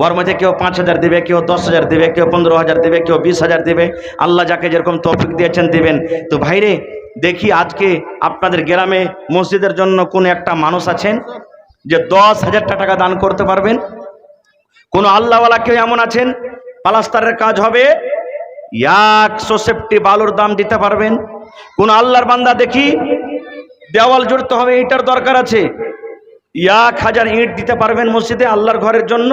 [SPEAKER 1] ওর মধ্যে কেউ 5000 দিবে, কেউ 10,000 দিবে, কেউ 15,000 দিবে, কেউ 20,000 দিবে, আল্লাহ যাকে যেরকম তৌফিক দিয়েছেন দিবেন। তো ভাইরে, দেখি আজকে আপনাদের গ্রামে মসজিদের জন্য কোন একটা মানুষ আছেন যে 10,000 টাকা দান করতে পারবেন? কোন আল্লাহওয়ালা কেউ এমন আছেন? পালাস্তারের কাজ হবে, 160 বালুর দাম দিতে পারবেন? কোন আল্লাহর বান্দা দেখি দেওয়াল জুড়তে হবে, ইটার দরকার আছে, 1000 ইট দিতে পারবেন মসজিদে আল্লাহর ঘরের জন্য?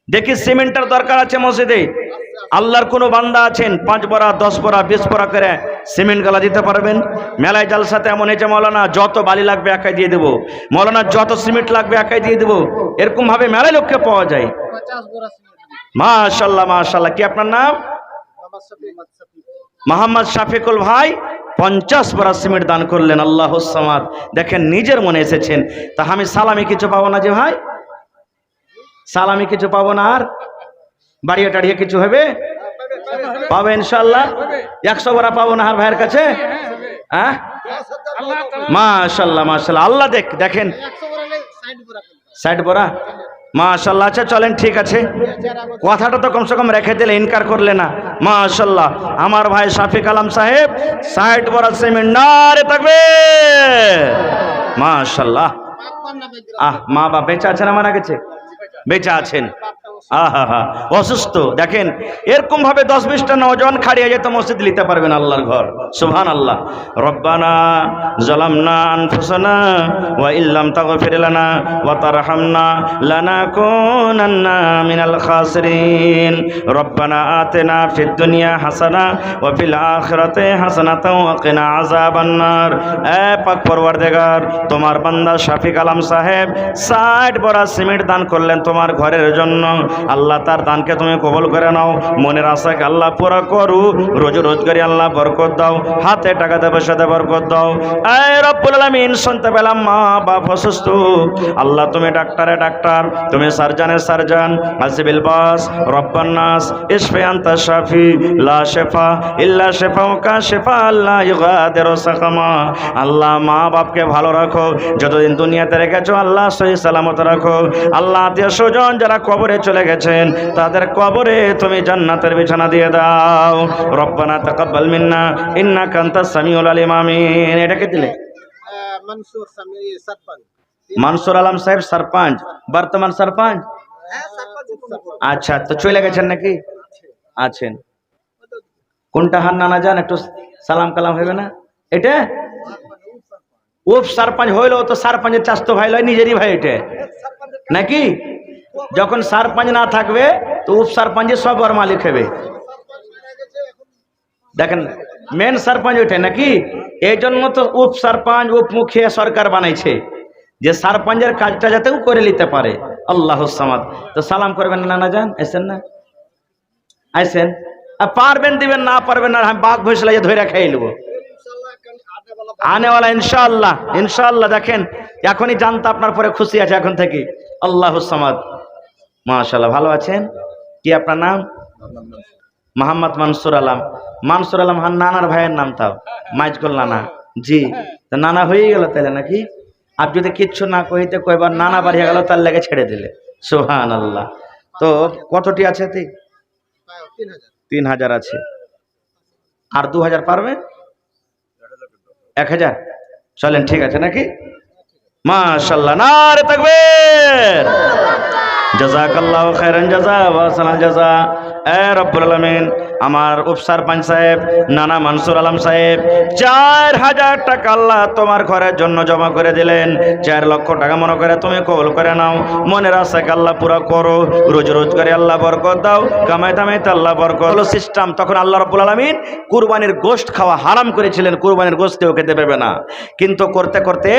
[SPEAKER 1] দেখি সিমেন্টের দরকার আছে মসজিদে, আল্লাহর কোনো বান্দা আছেন 5 বড়া, 10 বড়া, 20 বড়া করে সিমেন্ট গালা দিতে পারবেন? মেলায় জালসাতে এমন হয়েছে, মৌলানা যত বালি লাগবে একাই দিয়ে দেবো, মৌলানা যত সিমেন্ট লাগবে একাই দিয়ে দেবো, এরকম ভাবে মেলায় লোককে পাওয়া যায়। মাশাআল্লাহ মাশাআল্লাহ। কি আপনার নাম? মোহাম্মদ শাফিকুল ভাই 50 বড়া সিমেন্ট দান করলেন। আল্লাহুস সামাদ। দেখেন, নিজের মনে এসেছেন। তা আমি সালামি কিছু পাবো না যে ভাই? সালামি কিছু পাবো না? আর বাড়িয়ে টাড়িয়ে কিছু হবে? পাবে ইনশাআল্লাহ। 100 বড়া পাবো না আর ভাইয়ের কাছে? হ্যাঁ, মাশাআল্লাহ মাশাআল্লাহ। আল্লাহ দেখেন 60 বড়া, মাশাআল্লাহ। আচ্ছা চলেন, ঠিক আছে, কথাটা তো কমসে কম রেখে দিলে, ইনকার করলে না। মাশাআল্লাহ, আমার ভাই শাফিক আলম সাহেব 60 বড়া সিমেন্ট, নারে তাকবীর, মাশাআল্লাহ। মা বাপ বেঁচে আছেন? আমার গেছে, বেঁচে আছেন। আহা, অসুস্থ। দেখেন এরকম ভাবে 10-20টা নওজোয়ান খাড়িয়ে যেত, মসজিদ নিতে পারবেন আল্লাহর ঘর। সুবহানাল্লাহ। রব্বানা যালামনা আনফুসানা ওয়া ইল্লাম তাগফির লানা ওয়া তারহামনা লানাকুনান্না মিনাল খাসিরিন। রব্বানা আতিনা ফিদ দুনিয়া হাসানা ওয়া ফিল আখিরাতি হাসানাতাও ওয়া কিনা আযাবান নার। এ পাক পরওয়ারদিগার, তোমার বান্দা শফিক আলম সাহেব 60 বড়া সিমেন্ট দান করলেন তোমার ঘরের জন্য। আল্লাহ তার দানকে তুমি কবুল করে নাও, মনের আশাকে আল্লাহ পুরা করু, রোজ রোজগারি আল্লাহ বরকত দাও, হাতে টাকাতে পয়সাতে বরকত দাও। এই রব্বুল আলামিন, শুনতে পেলাম মা বাপ অসুস্থ, আল্লাহ তুমি ডাক্তারে ডাক্তার, তুমি সার্জানে সার্জান, হাসিবিল বাস রব্বান নাস ইশফি আনতা শাফি লা শিফা ইল্লা শিফাউকা শিফা লা ইগাদিরু সাকামা। আল্লাহ মা বাপকে ভালো রাখো, যতদিন দুনিয়াতে রেখেছো আল্লাহ সহি সালামত রাখো। আল্লাহ আত্মীয় স্বজন যারা কবরে চলে গেছেন তাদের কবরে তুমি জান্নাতের বিছানা দিয়ে দাও। রব্বানা তাকাব্বাল মিন্না ইন্নাকা আনতাস সামিউল আলিম। আমিন। এটাকে দিলে
[SPEAKER 3] मंसूर समीर सरपंच
[SPEAKER 1] মানসুর আলম সাহেব সরপঞ্চ, বর্তমান সরপঞ্চ। আচ্ছা, তো চলে গেছেন নাকি? আছেন। কোনটা হার নানা যান, একটু সালাম কালাম হবে না? এটা উপ সরপঞ্চ হইলো তো সরপঞ্চের চাস্তো ভাই লয়, নিজেরই ভাই এটা নাকি? যখন সরপঞ্চ না থাকবে তো উপ সরপঞ্চের সব ওর মালিক হবে। দেখেন মেন সরপঞ্চ ওইটা নাকি? এই জন্য তো উপ সরপঞ্চ উপ মুখিয়া সরকার বানাইছে, যে সরপঞ্চের কাজটা যাতেও করে নিতে পারে। আল্লাহুস সামাদ। তো সালাম করবেন না নানা যান, আইসেন না? আইসেন। আর পারবেন দিবেন, না পারবেন না আমি বাঘ ভৈসলা ধরে খাই নেবো আনেওয়ালা ইনশাআল্লাহ। ইনশাআল্লাহ। দেখেন এখনই জানতে আপনার পরে খুশি আছে এখন থেকে। আল্লাহুস সামাদ। মাশাআল্লাহ। ভালো আছেন? কি আপনার নাম? মোহাম্মদ মানসুর আলম। মানসুর আলম হান নানার ভাইয়ের নাম তাও মাইজকুল নানা। জি, তো নানা হয়ে গেল তাহলে নাকি? আর যদি কিচ্ছু না কইতে কয়বার নানা বাড়িয়ে গেল তার লেগে ছেড়ে দিলে। সুবহানাল্লাহ। তো কতটি আছে? 3000 আছে। আর 2000 পারবে? 1000 চলেন, ঠিক আছে নাকি? মাশাআল্লাহ। নারে তাকবীর। জাযাকাল্লাহু খাইরান জাযা ওয়া সালাম জাযা। এ রব্বুল আলামিন, আমার উপসরপঞ্চ সাহেব নানা মানসুর আলম সাহেব 4000 টাকা আল্লাহ তোমার ঘরের জন্য জমা করে দিলেন। 4 লক্ষ টাকা মনে করে তুমি কবুল করে নাও, মনের আশাকে আল্লাহ পুরা করো, রোজ রোজগারে আল্লাহ বরকত দাও, কামাই দামাইতে আল্লাহ বরকত। হলো সিস্টেম। তখন আল্লাহ রাব্বুল আলামিন কুরবানির গোশত খাওয়া হারাম করেছিলেন, কুরবানির গোশত কেউ খেতে পারবে না। কিন্তু করতে করতে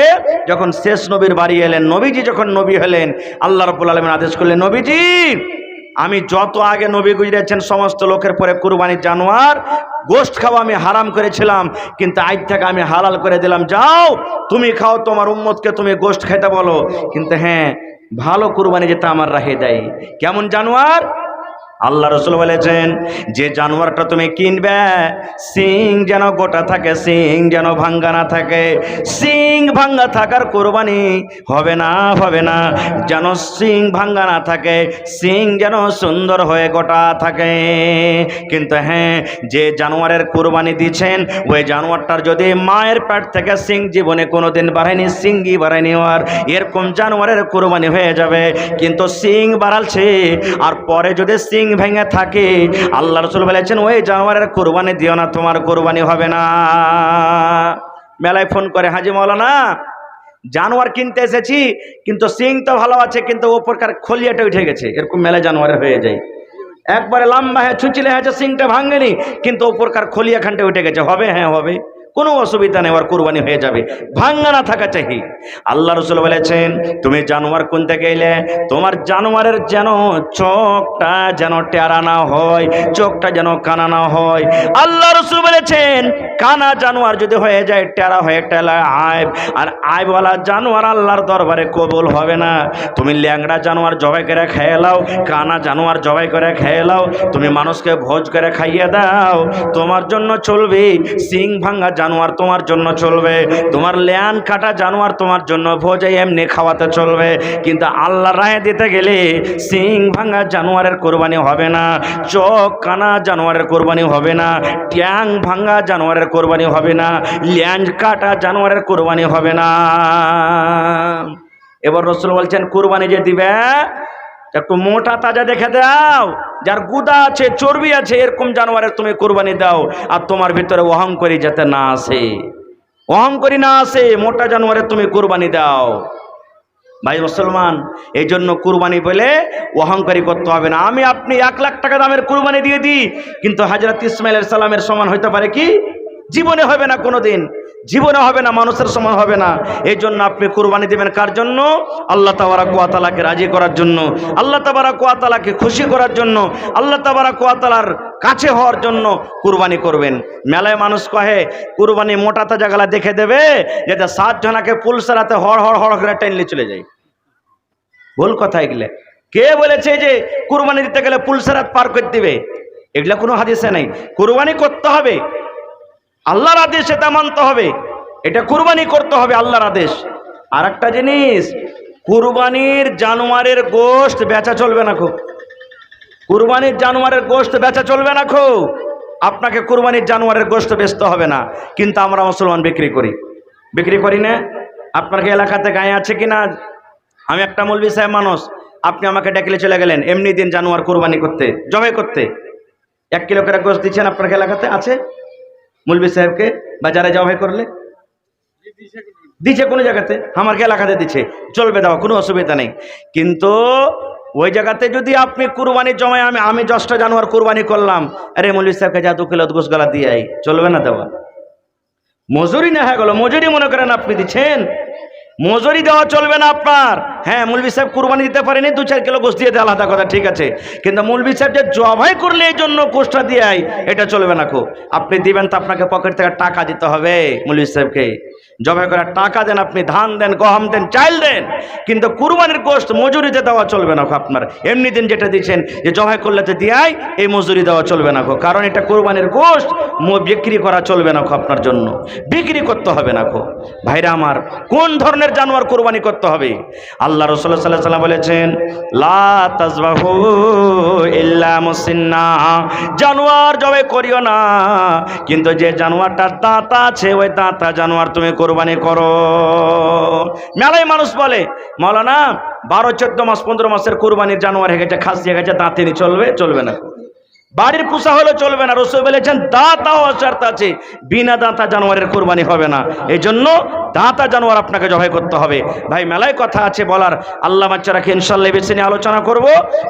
[SPEAKER 1] যখন শেষ নবীর বাড়ি এলেন, নবীজি যখন নবী হলেন, আল্লাহ রাব্বুল আলামিন আদেশ করলেন, নবীজি আমি যত আগে নবী গুজরেছেন সমস্ত লোকের পরে কুরবানির জানোয়ার গোশত খাওয়া আমি হারাম করেছিলাম, কিন্তু আজ থেকে আমি হালাল করে দিলাম। যাও তুমি খাও, তোমার উম্মতকে তুমি গোশত খেতে বলো, কিন্তু হ্যাঁ ভালো কুরবানি যেটা আমার রাহে দেয়। কেমন জানোয়ার? আল্লাহ রাসূল বলেছেন, যে জানোয়ারটা তুমি কিনবে সিং যেন গোটা থাকে, সিং যেন ভাঙ্গা না থাকে। সিং ভাঙ্গা থাকার কুরবানি হবে না, হবে না। যেন সিং ভাঙ্গা না থাকে, সিং যেন সুন্দর হয়ে গোটা থাকে। কিন্তু হ্যাঁ, যে জানোয়ারের কুরবানি দিচ্ছেন ওই জানোয়ারটার যদি মায়ের পেট থেকে সিং জীবনে কোনোদিন বাড়ায়নি, সিংই বাড়ায়নি, আর এরকম জানোয়ারের কুরবানি হয়ে যাবে। কিন্তু সিং বাড়ালছে আর পরে যদি সিং ভেঙে থাকে, আল্লাহ রাসূল বলেছেন ওই জানোয়ারের কুরবানি দিও না, তোমার কুরবানি হবে না। মেলায় ফোন করে, হাজি মাওলানা জানোয়ার কিনতে এসেছি কিন্তু সিং তো ভালো আছে, কিন্তু ওপরকার খলিয়াটা উঠে গেছে। এরকম মেলায় জানোয়ারের হয়ে যায়। একবারে লম্বা হয়ে ছুচিলে হয়েছে, সিংটা ভাঙেনি কিন্তু ওপরকার খলিয়াখানটা উঠে গেছে। হবে? হ্যাঁ হবে, কোনো অসুবিধা নেই, ওর কুরবানি হয়ে যাবে, ভাঙ্গা না থাকা চাই। আল্লাহ রাসূল বলেছেন তুমি জানোয়ার কিনতে গেলে তোমার জানোয়ারের যেন চোখটা যেন টেরা না হয়, চোখটা যেন কানা না হয়। আল্লাহ রাসূল বলেছেন কানা জানোয়ার যদি হয়ে যায়, টেরা হয়ে টেলা আইব, আর আইবওয়ালা জানোয়ার আল্লাহর দরবারে কবুল হবে না। তুমি ল্যাংড়া জানোয়ার জবাই করে খেয়ে লাও, কানা জানোয়ার জবাই করে খেয়ে লাও, তুমি মানুষকে ভোজ করে খাইয়ে দাও, তোমার জন্য চলবে। সিং ভাঙ্গা জানোয়ার তোমার জন্য চলবে, তোমার ল্যান কাটা জানোয়ার তোমার জন্য ভোজে এমনি খাওয়াতে চলবে। কিন্তু আল্লাহর রায়ে দিতে গেলে সিং ভাঙ্গা জানোয়ারের কোরবানি হবে না, চোখ কানা জানোয়ারের কোরবানি হবে না, ট্যাং ভাঙ্গা জানোয়ারের কোরবানি হবে না, ল্যান কাটা জানোয়ারের কোরবানি হবে না। এবার রাসূল বলছেন কুরবানি যে দিবে একটু মোটা তাজা দেখে দাও, যার গুদা আছে চর্বি আছে এরকম জানোয়ারের তুমি কুরবানি দাও, আর তোমার ভিতরে অহংকারী যাতে না আসে, অহংকারী না আসে, মোটা জানোয়ারের তুমি কুরবানি দাও। ভাই মুসলমান, এই জন্য কুরবানি বলে অহংকারী করতে হবে না। আমি আপনি 1 লাখ টাকা দামের কুরবানি দিয়ে দিই, কিন্তু হযরত ইসমাঈল আলাইহিস সালামের সমান হইতে পারে কি? জীবনে হবে না, কোনোদিন জীবনে হবে না, মানুষের সমান হবে না। এই জন্য আপনি কুরবানি দেবেন কার জন্য? আল্লাহ তাবারাক ওয়া তাআলাকে রাজি করার জন্য, আল্লাহ তাবারাক ওয়া তাআলাকে খুশি করার জন্য, আল্লাহ তাবারাক ওয়া তাআলার কাছে হওয়ার জন্য কুরবানি করবেন। মেলায় মানুষ কহে কুরবানি মোটা তাজা গলা দেখে দেবে, যাতে 7 জনাকে পুলসারাতে হড় হড় হড় করে টেনলে চলে যায়। ভুল কথা এগুলো। কে বলেছে যে কুরবানি দিতে গেলে পুলসারাত পার করে দিবে? এগুলা কোনো হাদিসে নাই। কুরবানি করতে হবে, আল্লাহর আদেশ, এটা মানতে হবে, এটা কুরবানি করতে হবে আল্লাহর আদেশ। আর একটা জিনিস, কুরবানির জানোয়ারের গোশত বেচা চলবে না খুব, কুরবানির জানোয়ারের গোশত বেচা চলবে না খুব। আপনাকে কুরবানির জানোয়ারের গোশত বেচতে হবে না, কিন্তু আমরা মুসলমান বিক্রি করি, বিক্রি করি না? আপনার কি এলাকাতে গায়ে আছে কিনা? আমি একটা মৌলভী সাহেব মানুষ, আপনি আমাকে ডেকে চলে গেলেন এমনি দিন জানোয়ার কুরবানি করতে, জবাই করতে, 1 কিলো করে গোশত দিচ্ছেন, আপনার এলাকাতে আছে মৌলভী সাহেবকে বা যারা জবাই করলে? দিচ্ছে কোনো জায়গাতে, আমার এলাকাতে দিচ্ছে, চলবে, দেওয়া কোনো অসুবিধা নেই। কিন্তু ওই জায়গাতে যদি আপনি কুরবানি জমায়, আমি 10টা জানোয়ার কুরবানি করলাম, আরে মৌলভী সাহেবকে যা 2 কিলো গোশত গলা দিয়ে আই, চলবে না দেওয়া? মজুরি না হয়ে গেল, মজুরি মনে করেন আপনি দিচ্ছেন, মজুরি দেওয়া চলবে না আপনার। হ্যাঁ, মৌলভী সাহেব কুরবানি দিতে পারেনি, 2-4 কিলো গোশত দিয়ে দেয়, আলাদা কথা, ঠিক আছে, কিন্তু মৌলভী সাহেব যে জবাই করলে এই জন্য গোশতটা দিয়ে আই, এটা চলবে না খুব। আপনি দিবেন তো আপনাকে পকেট থেকে টাকা দিতে হবে মৌলভী সাহেবকে, জবাই করার টাকা দেন, আপনি ধান দেন, গম দেন, চাল দেন, কিন্তু কুরবানির গোশত মজুরিতে দেওয়া চলবে না। আপনার এমনি দিন যেটা দিচ্ছেন যে জবাই করলে তো দিয়াই, এই মজুরি দেওয়া চলবে না, কারণ এটা কুরবানির গোশত, বিক্রি করা চলবে না, আপনার জন্য বিক্রি করতে হবে না। ভাইরা আমার, কোন ধরনের জানোয়ার কুরবানি করতে হবে? আল্লাহ রাসূল সাল্লাল্লাহু আলাইহি ওয়াসাল্লাম বলেছেন, লা তাযবাহু ইল্লা মুসিন্না, জানোয়ার জবাই করিও না, কিন্তু যে জানোয়ারটার দাঁত আছে ওই দাঁতা জানোয়ার তুমি কুরবানি করো। মেলায় মানুষ বলে মাওলানা 12, 14 মাস, 15 মাসের কুরবানির জানোয়ার হয়ে গেছে, খাসি হয়ে গেছে, দাঁতে নি, চলবে? চলবে না। বাড়ির পোষা হলে চলবে না। রাসূল বলেছেন দাঁতা হওয়ার শর্ত আছে, বিনা দাঁতা জানোয়ারের কুরবানি হবে না। এই জন্য দাঁতা জানোয়ার আপনাকে জবাই করতে হবে। ভাই, মেলায় কথা আছে বলার, আল্লাহ বাচ্চা রাখে, ইনশাআল্লাহ বেশি নিয়ে আলোচনা করব।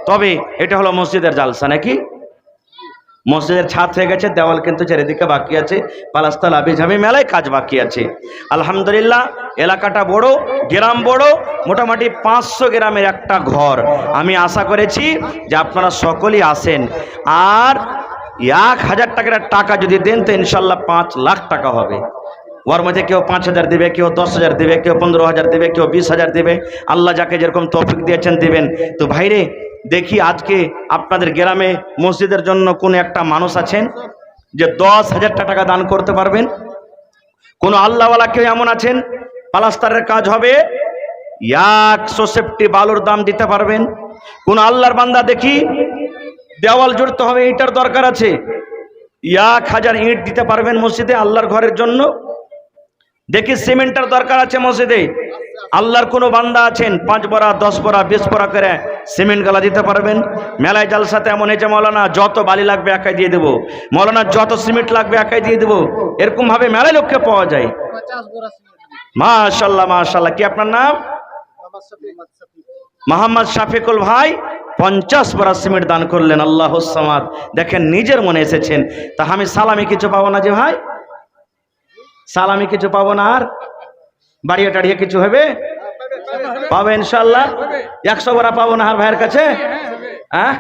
[SPEAKER 1] তবে এটা হলো মসজিদের জালসা নাকি? মসজিদের ছাদ হয়ে গেছে, দেওয়াল কিন্তু চারিদিকে বাকি আছে, পালাস্তাল আবিঝাবি মেলায় কাজ বাকি আছে। আলহামদুলিল্লাহ, এলাকাটা বড়, গ্রাম বড়, মোটামুটি 500 গ্রামের একটা ঘর। আমি আশা করেছি যে আপনারা সকলেই আসেন, আর 1000 টাকার টাকা যদি দেন তো ইনশাল্লাহ 5 লাখ টাকা হবে। ওর মধ্যে কেউ 5000 দেবে, কেউ 10,000 দেবে, কেউ 15,000 দেবে, কেউ 20,000 দেবে, আল্লাহ যাকে যেরকম তৌফিক দিয়েছেন দিবেন। তো ভাইরে, দেখি আজকে আপনাদের গ্রামে মসজিদের জন্য কোন একটা মানুষ আছেন যে 10,000 টাকা দান করতে পারবেন? কোন আল্লাহওয়ালা কেউ এমন আছেন? প্লাস্টারের কাজ হবে, 150 বালুর দাম দিতে পারবেন? কোন আল্লাহর বান্দা দেখি দেওয়াল জুড়তে হবে, ইটার দরকার আছে, 1000 ইট দিতে পারবেন মসজিদে আল্লাহর ঘরের জন্য? দেখি সিমেন্টের দরকার আছে মসজিদে, আল্লাহর কোনো বান্দা আছেন 5 বড়া, 10 বড়া, 20 বড়া করে সিমেন্ট গালা দিতে পারবেন? মেলায় জালসাতে এমন হয়েছে, মৌলানা যত বালি লাগবে একাই দিয়ে দেবো, মৌলানা যত সিমেন্ট লাগবে একাই দিয়ে দেবো, এরকম ভাবে মেলায় লোককে পাওয়া যায়।
[SPEAKER 3] 50 बोरा
[SPEAKER 1] মাশাআল্লাহ, মাশাআল্লাহ। কি আপনার নাম? মোহাম্মদ শাফিকুল ভাই 50 বড়া সিমেন্ট দান করলেন। আল্লাহুস সামাদ। দেখেন, নিজের মনে এসেছেন। তা আমি সালামি কিছু পাবো না যে ভাই? সালামি কিছু পাবো না? আর বাড়িয়ে টাড়িয়ে কিছু হবে? পাবে ইনশাআল্লাহ। 100 বড়া পাবো না আর ভাইয়ের কাছে? হ্যাঁ,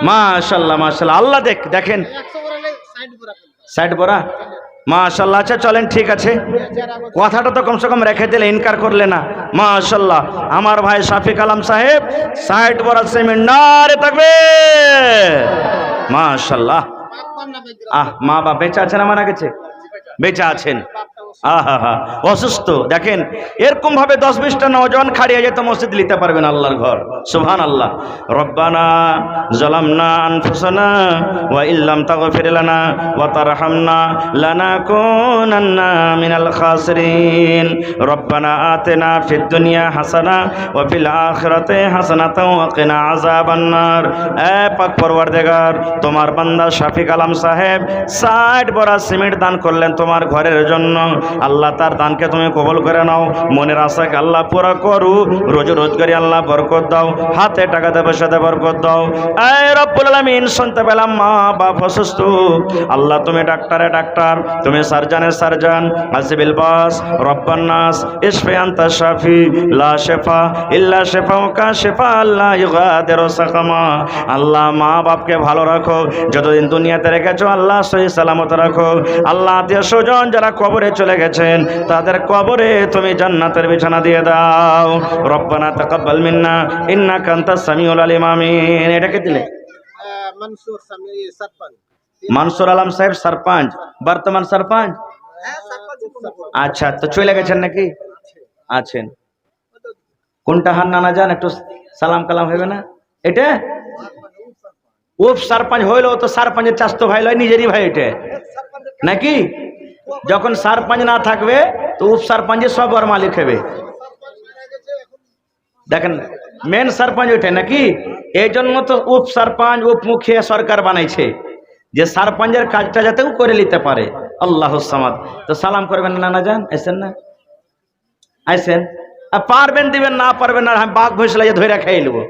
[SPEAKER 1] মাশাআল্লাহ, মাশাআল্লাহ। আল্লাহ দেখেন
[SPEAKER 3] 100 बोरा ले 60 बोरा
[SPEAKER 1] 60 বড়া, মাশাআল্লাহ। আচ্ছা চলেন, ঠিক আছে, কথাটা তো কমসে কম রেখে দিলে, ইনকার করলে না। মাশাআল্লাহ, আমার ভাই শাফিক আলম সাহেব 60 বড়া সিমেন্ট, নারে তাকবীর, মাশাআল্লাহ। মা বাপ বেঁচে আছেন? আমার গেছে, বেঁচে আছেন। আহা, অসুস্থ। দেখেন এরকম ভাবে 10-20টা নওজোয়ান খাড়িয়ে যেত, মসজিদ নিতে পারবেন আল্লাহর ঘর। সুবহানাল্লাহ। রব্বানা যালামনা আনফুসানা ওয়া ইল্লাম তাগফির লানা ওয়া তারহামনা লানাকুনান্না মিনাল খাসিরিন। রব্বানা আতিনা ফিদ দুনিয়া হাসানা ওয়া ফিল আখিরাতি হাসানাতাও ওয়া কিনা আযাবান নার। এ পাক পরওয়ারদিগার, তোমার বান্দা শফিক আলম সাহেব 60 বড়া সিমেন্ট দান করলেন তোমার ঘরের জন্য। আল্লাহ তার দানকে তুমি কবুল করে নাও। মনের আশাকে আল্লাহ পুরা করু। রোজগারি আল্লাহ বরকত দাও। হাতে টাকাতে পয়সাতে বরকত দাও। এই রব্বুল আলামিন, শুনতে পেলাম মা বাপ অসুস্থ। আল্লাহ তুমি ডাক্তারে ডাক্তার, তুমি সার্জনে সার্জন, আসিবিল বাস রব্বান নাস ইশফি আনতা শাফি লা শিফা ইল্লা শিফাউকা শিফা আল্লাহ ইগাদিরু সাকামা। আল্লাহ মা বাপকে ভালো রাখো, যতদিন দুনিয়াতে রেখেছো আল্লাহ সহি সালামত রাখো। আল্লাহ আত্মীয় স্বজন যারা কবরে চলে গেছেন তাদের কবরে তুমি জান্নাতের বিছানা দিয়ে দাও। রব্বানা তাকাব্বাল মিন্না ইন্নাকা আনতাস সামিউল আলিম। আমিন। এটাকে দিলে
[SPEAKER 3] मंसूर समी सरपंच
[SPEAKER 1] মানসুর আলম সাহেব সরপঞ্চ, বর্তমান সরপঞ্চ। আচ্ছা, তো চলে গেছেন নাকি? আছেন। কোনটা হান নানা যান, একটু সালাম কালাম হবে না? এটা উপ সরপঞ্চ হইলো তো সরপঞ্চের চাস্তো ভাই লয়, নিজেরই ভাই এটা নাকি? যখন সরপঞ্চ না থাকবে তো উপ সরপঞ্চের সব ওর মালিক হবে। দেখেন মেন সরপঞ্চ ওইটা নাকি? এই জন্য তো উপ সরপঞ্চ উপ মুখিয়া সরকার বানাইছে, যে সরপঞ্চের কাজটা যাতে করে নিতে পারে। আল্লাহু সামাদ। তো সালাম করবেন না নানা যান, আইসেন না? আইসেন। আর পারবেন দিবেন, না পারবেন না আমি বাঘ ভৈসলা ধরে খেয়ে নেবো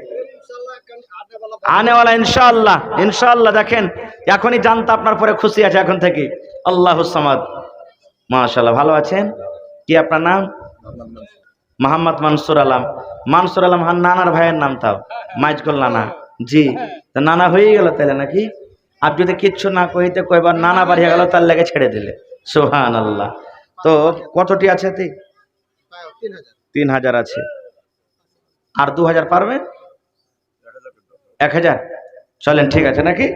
[SPEAKER 1] আনেওয়ালা ইনশাআল্লাহ। ইনশাআল্লাহ। দেখেন এখনই জানতে আপনার পরে খুশি আছে এখন থেকে। আল্লাহু সামাদ। মাশাআল্লাহ। ভালো আছেন? কি আপনার নাম? মোহাম্মদ মানসুর আলম। মানসুর আলম হান নানার ভাইয়ের নাম তাও মাইজকল নানা। জি, তো নানা হয়ে গেল তাহলে নাকি? আর যদি কিচ্ছু না কইতে কয়বার নানা বাড়িয়ে গেল, তার লেগে ছেড়ে দিলে। সুবহানাল্লাহ। তো কতটি আছে? 3000 আছে। আর 2000 পারবে? 1000 চলেন, ঠিক আছে নাকি?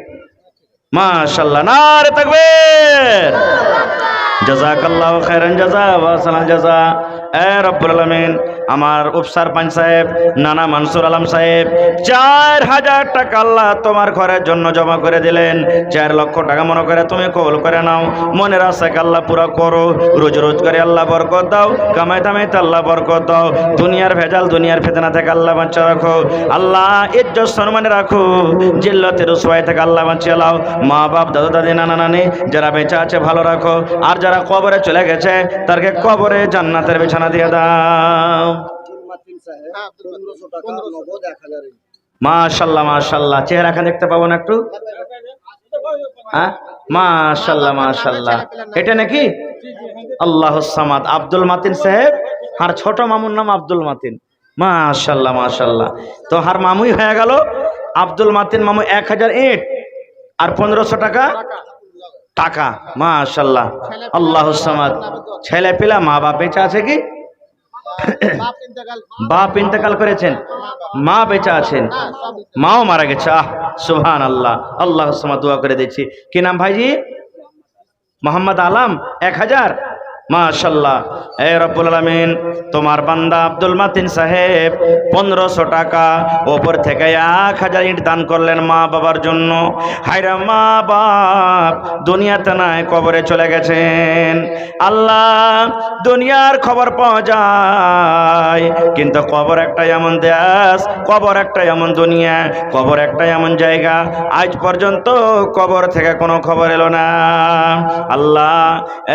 [SPEAKER 1] মাশাআল্লাহ। নারে তাকবীর। জাযাকাল্লাহু খাইরান জাযা ওয়া সালাম জাযা। এ রব্বুল আলামিন, আমার উপসরপঞ্চ সাহেব নানা মানসুর আলম সাহেব 4000 টাকা আল্লাহ তোমার ঘরের জন্য জমা করে দিলেন। 4 লক্ষ টাকা মনে করে তুমি কবুল করে নাও। মনের আশাকে আল্লাহ পুরা করো। রোজগারে আল্লাহ বরকত দাও। কামাই দামাইতে আল্লাহ বরকত দাও। দুনিয়ার ভেজাল দুনিয়ার ফিতনা থেকে আল্লাহ বাঁচিয়ে রাখো। আল্লাহ ইজ্জত সম্মানে রাখো। জিল্লাতের রুসওয়াই থেকে আল্লাহ বাঁচিয়ে লাও। মা বাপ দাদা দাদি নানা নানি যারা বেঁচে আছে ভালো রাখো। আর যারা কবরে চলে গেছে তাদেরকে কবরে জান্নাতের বিছানা দিয়ে দাও। মাশাআল্লাহ মাশাআল্লাহ। চেহারাটা দেখতে পাবো না একটু? হ্যাঁ, মাশাআল্লাহ মাশাআল্লাহ। এটা নাকি আল্লাহুস সামাদ আব্দুল মাতিন সাহেব, আর ছোট মামুর নাম আব্দুল মাতিন। মাশাআল্লাহ মাশাআল্লাহ। তো হার মামুই হয়ে গেল আব্দুল মাতিন মামু। 1000 ইট আর 1500 টাকা টাকা। মাশাআল্লাহ। আল্লাহুস সামাদ। ছেলে পিলা মা বাপ বেঁচে আছে কি? বাপ ইন্তেকাল করেছেন, মা বেঁচে আছেন, মাও মারা গেছে। আহ সুবহানাল্লাহ। আল্লাহুস সামাদ। দোয়া করে দিচ্ছি। কি নাম ভাইজি? মোহাম্মদ আলম। 1000। মাশাআল্লাহ। এ রব্বুল আলামিন, তোমার বান্দা আব্দুল মাতিন সাহেব 1500 টাকা ওপর থেকে 1000 ইট দান করলেন মা বাবার জন্য। হায়রে মা বাপ দুনিয়াতে নাই, কবরে চলে গেছেন। আল্লাহ, দুনিয়ার খবর পাওয়া যায়, কিন্তু কবর একটা এমন দেশ, কবর একটা এমন দুনিয়া, কবর একটা এমন জায়গা, আজ পর্যন্ত কবর থেকে কোনো খবর এলো না। আল্লাহ,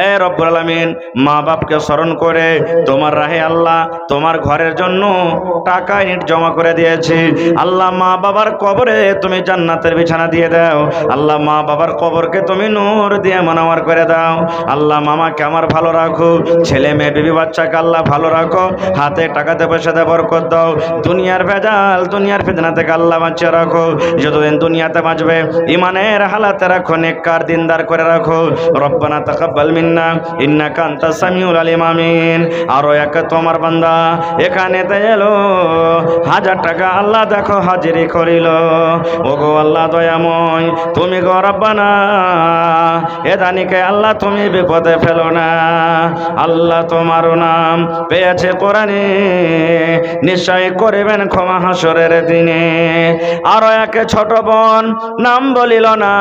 [SPEAKER 1] এ রব্বুল আলামিন, মা বাপকে স্মরণ করে তোমার রাহে আল্লাহ তোমার ঘরের জন্য টাকা ইট জমা করে দিয়েছি। আল্লাহ, মা বাবার কবরে তুমি জান্নাতের বিছানা দিয়ে দাও। আল্লাহ, মা বাবার কবরকে তুমি নূর দিয়ে মনোয়ার করে দাও। আল্লাহ, মামাকে আমার ভালো রাখো, ছেলে মেয়ে বিবি বাচ্চাকে আল্লাহ ভালো রাখো, হাতে টাকাতে পয়সাতে বরকত দাও। দুনিয়ার ভেজাল দুনিয়ার ফিতনা থেকে আল্লাহ বাঁচিয়ে রাখো। যতদিন দুনিয়াতে বাঁচবে ইমানের হালাতে রাখো, নেককার দিনদার করে রাখো। রব্বানা তাকাব্বাল মিন্না ইন্নাকা আনতা সামিউল আলিম আমিন। আরো এক তোমার বান্দা এখানেতে এলো, 1000 টাকা আল্লাহ দেখো হাজিরি করিল। ওগো আল্লাহ দয়াময়, তুমি গো রব্বানা, এ দানিকে আল্লাহ তুমি বিপদে ফেলো না। আল্লাহ তোমার নাম পেয়েছে কোরআনে, নিশ্চয় করিবেন ক্ষমা হাসরের দিনে। আরো এক ছোট বোন নাম বলিল না,